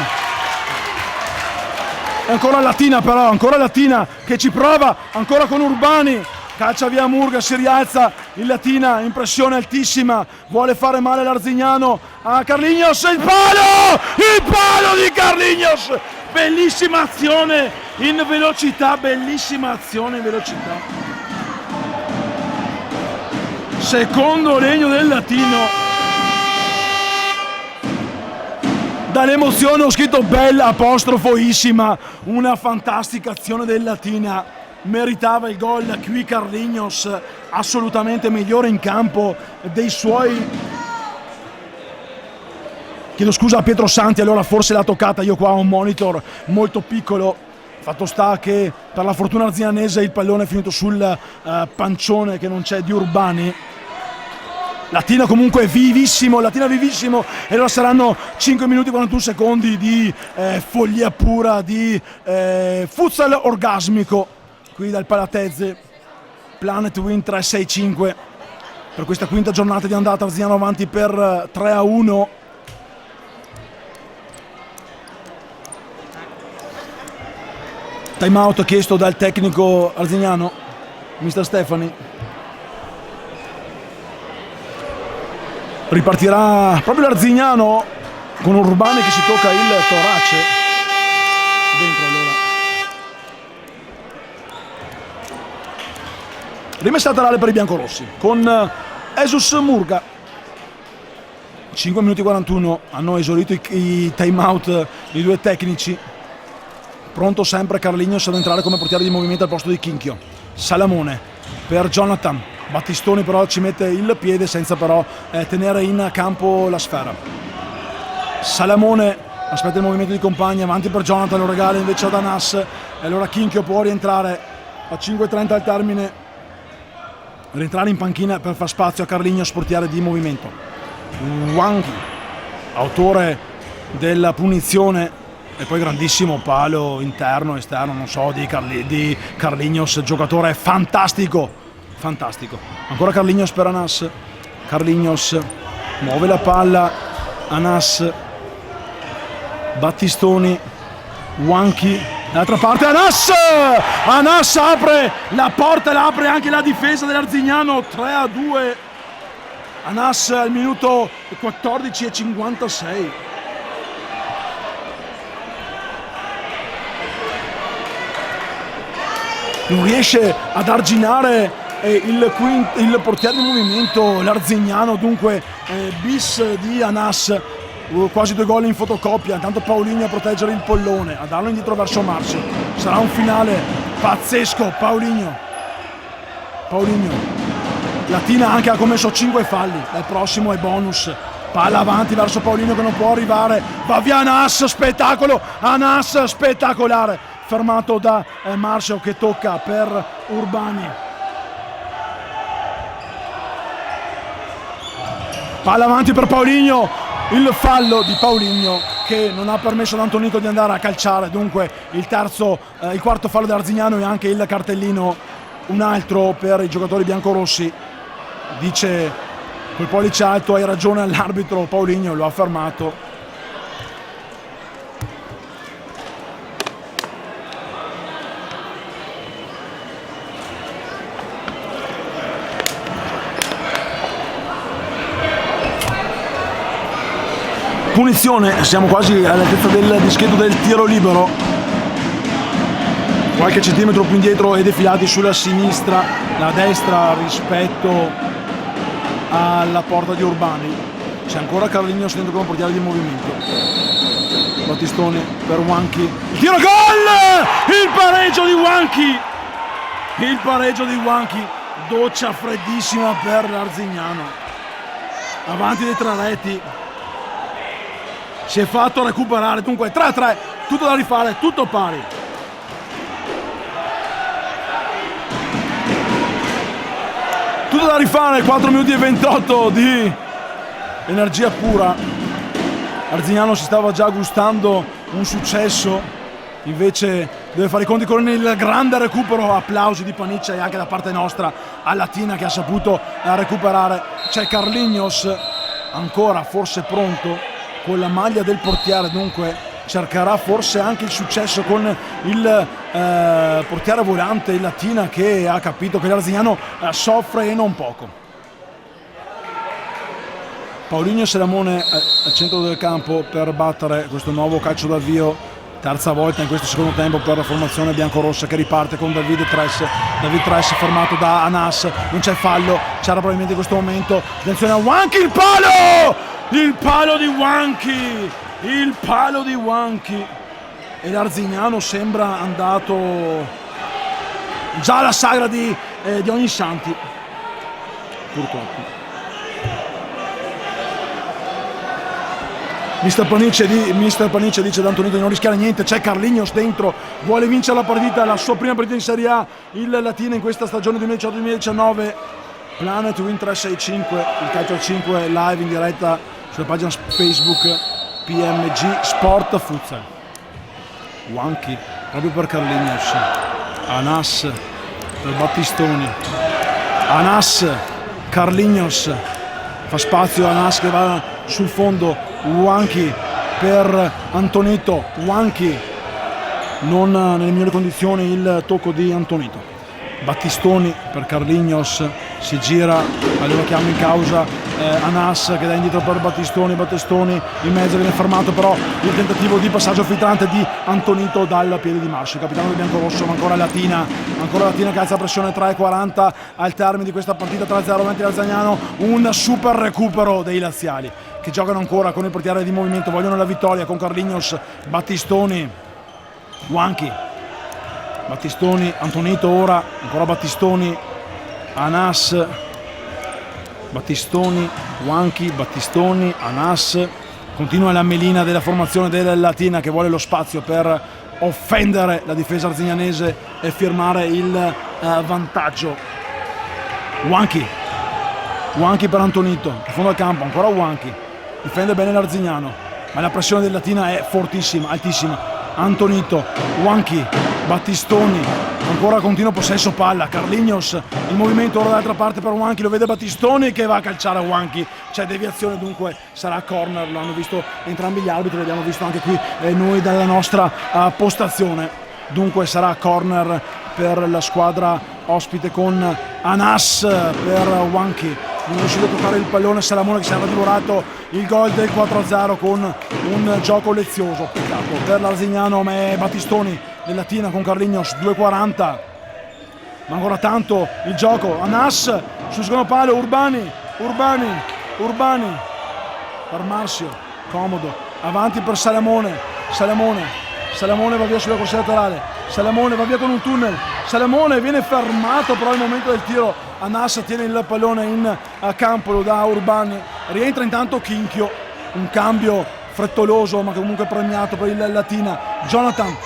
E ancora Latina che ci prova, ancora con Urbani, calcia via Murga, si rialza il Latina in pressione altissima, vuole fare male l'Arzignano a Carlignos, il palo di Carlignos, bellissima azione in velocità, secondo legno del Latino. Dall'emozione ho scritto bella apostrofoissima, una fantastica azione del Latina, meritava il gol qui Carlignos, assolutamente migliore in campo dei suoi. Chiedo scusa a Pietro Santi, allora forse l'ha toccata, io qua ho un monitor molto piccolo. Fatto sta che per la fortuna arzianese il pallone è finito sul pancione che non c'è di Urbani. Latina comunque vivissimo, e allora saranno 5 minuti e 41 secondi di follia pura, di futsal orgasmico qui dal Palatezze. Planet Win 3-6-5 per questa quinta giornata di andata, Arzignano avanti per 3-1. Time out chiesto dal tecnico arzignano, mister Stefani. Ripartirà proprio l'Arzignano con Urbani che si tocca il torace. Dentro allora. Rimessa laterale per i biancorossi con Jesus Murga. 5 minuti e 41 hanno esaurito i time out i due tecnici. Pronto sempre Carlignos ad entrare come portiere di movimento al posto di Chinchio. Salamone per Jonathan. Battistoni però ci mette il piede senza però tenere in campo la sfera. Salamone aspetta il movimento di compagni, avanti per Jonathan, lo regala invece ad Anas e allora Chinchio può rientrare a 5:30 al termine, rientrare in panchina per far spazio a Carlignos, portiere di movimento. Wangi, autore della punizione, e poi grandissimo palo interno, esterno, non so, di Carlignos, giocatore fantastico. Ancora Carlignos per Anas. Carlignos muove la palla, Anas, Battistoni, Wanchi, dall'altra parte Anas apre la porta e la apre anche la difesa dell'Arzignano. 3-2 Anas al minuto 14:56. Non riesce ad arginare il portiere di movimento l'Arzignano, dunque bis di Anas, quasi 2 gol in fotocopia. Intanto Paulinho a proteggere il pallone, a darlo indietro verso Marcio. Sarà un finale pazzesco. Paulinho Latina anche ha commesso 5 falli, il prossimo è bonus. Palla avanti verso Paulinho che non può arrivare, va via Anas, spettacolo, Anas spettacolare, fermato da Marcio che tocca per Urbani. Palla avanti per Paulinho, il fallo di Paulinho che non ha permesso ad Antonito di andare a calciare, dunque il quarto fallo dell'Arzignano e anche il cartellino, un altro per i giocatori biancorossi. Dice col pollice alto hai ragione all'arbitro, Paulinho lo ha fermato. Punizione, siamo quasi all'altezza del dischetto del tiro libero, qualche centimetro più indietro e defilati sulla sinistra, la destra rispetto alla porta di Urbani. C'è ancora Carlignos dentro come portiere di movimento. Battistoni per Wanchi, il tiro, gol! Il pareggio di Wanchi, doccia freddissima per l'Arzignano, avanti dei 3 reti. Si è fatto recuperare, dunque 3-3, tutto da rifare, tutto pari. Tutto da rifare, 4 minuti e 28 di energia pura. Arzignano si stava già gustando un successo, invece deve fare i conti con il grande recupero. Applausi di Paniccia e anche da parte nostra a Latina che ha saputo recuperare. C'è Carlignos ancora forse pronto con la maglia del portiere, dunque cercherà forse anche il successo con il portiere volante, il Latina, che ha capito che l'Arzignano soffre e non poco. Paulinho Salamone al centro del campo per battere questo nuovo calcio d'avvio, terza volta in questo secondo tempo per la formazione biancorossa che riparte con David Tres fermato da Anas. Non c'è fallo, c'era probabilmente in questo momento, attenzione a Wanchi, il palo di Wanchi e l'Arzignano sembra andato già alla sagra di Ognissanti, purtroppo. Mister Paniccia dice ad Antonito di non rischiare niente, c'è Carlignos dentro, vuole vincere la partita, la sua prima partita in Serie A, il Latina in questa stagione 2018-2019. Planet Win 365, il calcio al 5 live in diretta sulla pagina Facebook PMG Sport Futsal. Wanchi proprio per Carlignos, Anas per Battistoni, Anas, Carlignos fa spazio, Anas che va sul fondo, Wanchi per Antonito, Wanchi non nelle migliori condizioni il tocco di Antonito. Battistoni per Carlignos, si gira, allora chiama in causa Anas che dà indietro per Battistoni in mezzo, viene fermato però il tentativo di passaggio filtrante di Antonito dal piede di Marcio, il capitano del biancorosso, ma ancora Latina che alza pressione, 3:40 al termine di questa partita, 3-0 avanti l'Arzignano, un super recupero dei laziali che giocano ancora con il portiere di movimento, vogliono la vittoria con Carlignos, Battistoni, Wanchi, Battistoni, Antonito ora, ancora Battistoni, Anas, Battistoni, Wanchi, Battistoni, Anas, continua la melina della formazione della Latina che vuole lo spazio per offendere la difesa arzignanese e firmare il vantaggio. Wanchi per Antonito, in fondo al campo, ancora Wanchi, difende bene l'Arzignano, ma la pressione della Latina è fortissima, altissima. Antonito, Wanchi, Battistoni, ancora continuo possesso palla, Carlignos in movimento ora dall'altra parte per Wanchi, lo vede Battistoni che va a calciare a Wanchi, c'è deviazione, dunque sarà corner, lo hanno visto entrambi gli arbitri, l'abbiamo visto anche qui noi dalla nostra postazione, dunque sarà corner per la squadra ospite con Anas per Wanchi. Non è riuscito a toccare il pallone Salamone che si era divorato il gol del 4-0 con un gioco lezioso, peccato per l'Arzignano, ma è Battistoni della Latina con Carlignos, 2:40, ma ancora tanto il gioco, Anas sul secondo palo, Urbani per Marcio, comodo, avanti per Salamone va via sulla corsia laterale, Salamone va via con un tunnel, Salamone viene fermato però al momento del tiro, Anas tiene il pallone in campo, lo dà Urbani, rientra intanto Chinchio, un cambio frettoloso ma comunque premiato per il Latina, Jonathan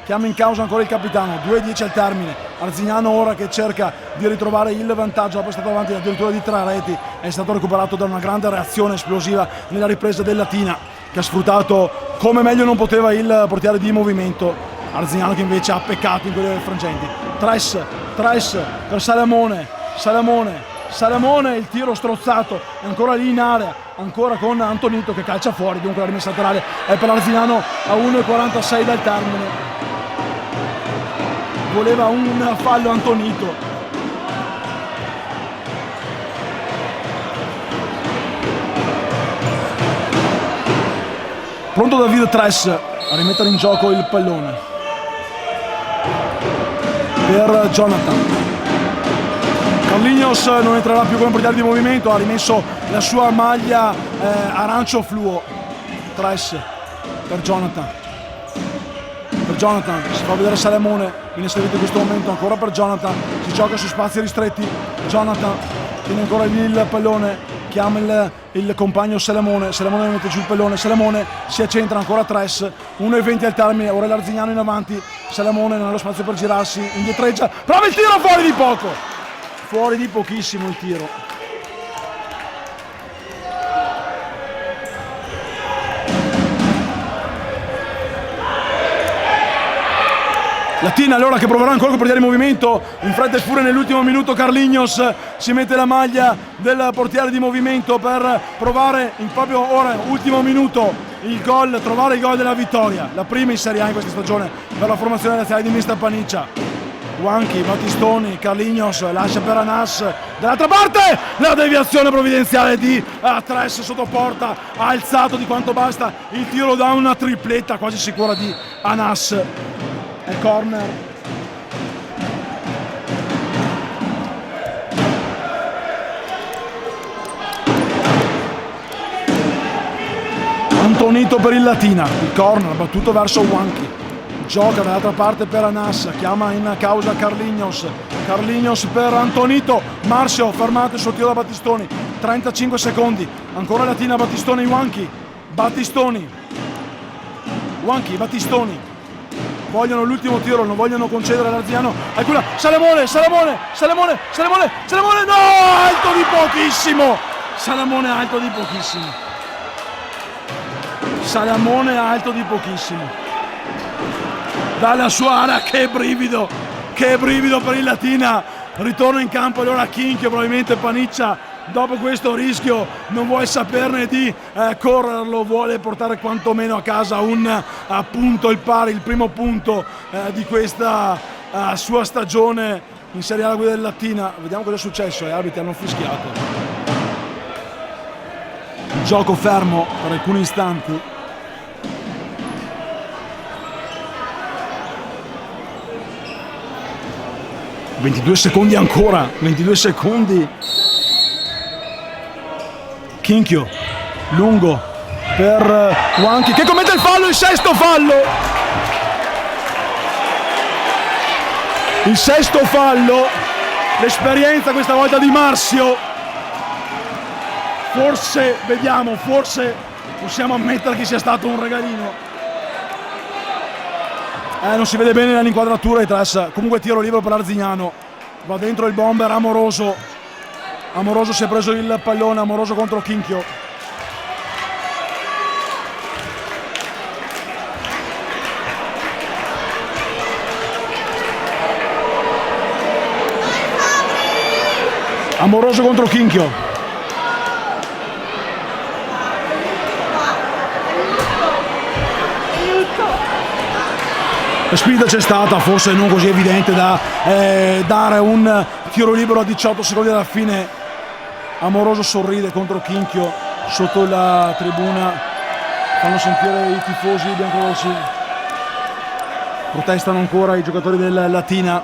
chiama in causa ancora il capitano, 2:10 al termine, Arzignano ora che cerca di ritrovare il vantaggio, dopo è stato avanti addirittura di 3 reti, è stato recuperato da una grande reazione esplosiva nella ripresa del Latina che ha sfruttato come meglio non poteva il portiere di movimento, Arzignano che invece ha peccato in quelle frangenti. Tres per Salamone, il tiro strozzato, è ancora lì in area, ancora con Antonito che calcia fuori, dunque la rimessa laterale è per l'Arzignano a 1:46 dal termine. Voleva un fallo Antonito. Pronto David Tres a rimettere in gioco il pallone per Jonathan. Carlignos non entrerà più come portiere di movimento, ha rimesso la sua maglia arancio fluo. Tres per Jonathan, si fa vedere Salamone, viene servito in questo momento ancora per Jonathan, si gioca su spazi ristretti, Jonathan tiene ancora lì il pallone, chiama il compagno Salamone mette giù il pallone, Salamone si accentra ancora Tres, 1:20 al termine, ora l'Arzignano in avanti, Salamone non ha lo spazio per girarsi, indietreggia, prova il tiro fuori di pochissimo il tiro. Latina allora che proverà ancora con portiere in movimento, in fretta e furia nell'ultimo minuto Carlignos si mette la maglia del portiere di movimento per provare in proprio ora, ultimo minuto, trovare il gol della vittoria, la prima in Serie A in questa stagione per la formazione laziale di mister Paniccia. Wanchi, Battistoni, Carlignos lascia per Anas, dall'altra parte la deviazione provvidenziale di Tres sotto porta, ha alzato di quanto basta il tiro da una tripletta quasi sicura di Anas. È corner. Antonito per il Latina, il corner battuto verso Wanchi, gioca dall'altra parte per Anas, chiama in causa Carlignos per Antonito, Marcio fermato il suo tiro da Battistoni, 35 secondi, ancora Latina, Battistoni, Battistoni, vogliono l'ultimo tiro, non vogliono concedere all'Arzignano alcuna. Salamone, no, alto di pochissimo, Salamone alto di pochissimo, dalla sua area, che brivido per il Latina, ritorno in campo allora Chinchio, probabilmente Paniccia dopo questo rischio non vuole saperne di correrlo, vuole portare quantomeno a casa un punto, il primo punto di questa sua stagione in Serie A alla guida del Latina. Vediamo cosa è successo, gli arbitri hanno fischiato. Gioco fermo per alcuni istanti. ...22 secondi ancora, 22 secondi. Chinchio, lungo per Wanchi che commette il fallo, il sesto fallo. Il sesto fallo, l'esperienza questa volta di Marzio. Forse, vediamo, forse possiamo ammettere che sia stato un regalino. Non si vede bene nell'inquadratura di Tressa. Comunque tiro libero per Arzignano. Va dentro il bomber Amoroso. Amoroso si è preso il pallone, Amoroso contro Chinchio. Amoroso contro Chinchio. La spinta c'è stata, forse non così evidente da dare un tiro libero a 18 secondi dalla fine. Amoroso sorride contro Chinchio sotto la tribuna. Fanno sentire i tifosi biancorossi. Protestano ancora i giocatori del Latina.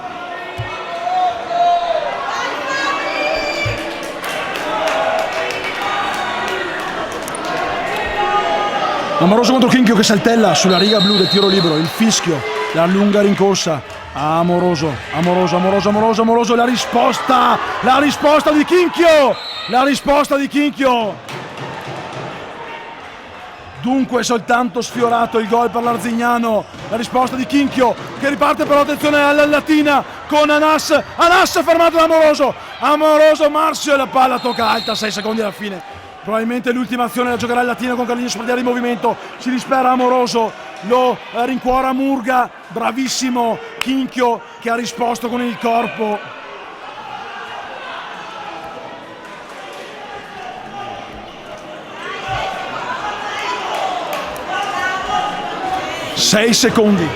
Amoroso contro Chinchio che saltella sulla riga blu del tiro libero. Il fischio. La lunga rincorsa, Amoroso, la risposta di Chinchio, dunque soltanto sfiorato il gol per l'Arzignano, la risposta di Chinchio che riparte per l'attenzione alla Latina con Anas fermato da Amoroso, Marzio e la palla tocca alta, 6 secondi alla fine. Probabilmente l'ultima azione la giocherà il Latina con Carligno Spartiere in movimento, si dispera Amoroso, lo rincuora Murga, bravissimo Chinchio che ha risposto con il corpo. Sei secondi,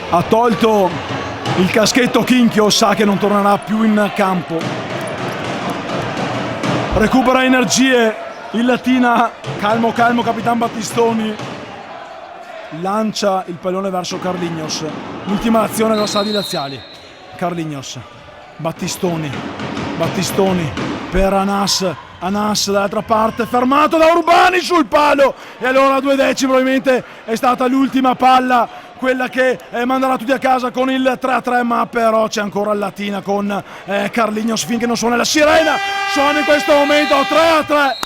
ha tolto il caschetto Chinchio, sa che non tornerà più in campo, recupera energie. Il Latina, calmo Capitan Battistoni, lancia il pallone verso Carlignos. L'ultima azione della sala di laziali. Carlignos, Battistoni per Anas dall'altra parte, fermato da Urbani sul palo. E allora a 2 decimi probabilmente è stata l'ultima palla, quella che manderà tutti a casa con il 3-3, ma però c'è ancora il Latina con Carlignos finché non suona la sirena. Suona in questo momento 3-3.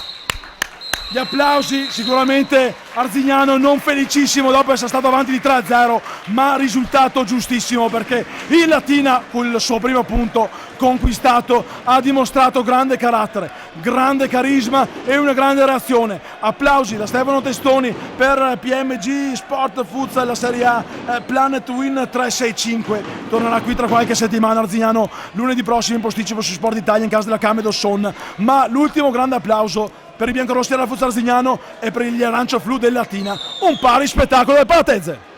Gli applausi, sicuramente Arzignano non felicissimo dopo essere stato avanti di 3-0, ma risultato giustissimo perché il Latina con il suo primo punto conquistato ha dimostrato grande carattere, grande carisma e una grande reazione. Applausi da Stefano Testoni per PMG Sport Futsal, la Serie A Planet Win 365. Tornerà qui tra qualche settimana Arzignano lunedì prossimo in posticipo su Sport Italia in casa della Camedo Son, ma l'ultimo grande applauso per i biancorossi della Futsal Arzignano e per gli arancio flu del Latina. Un pari spettacolo del Palatezze.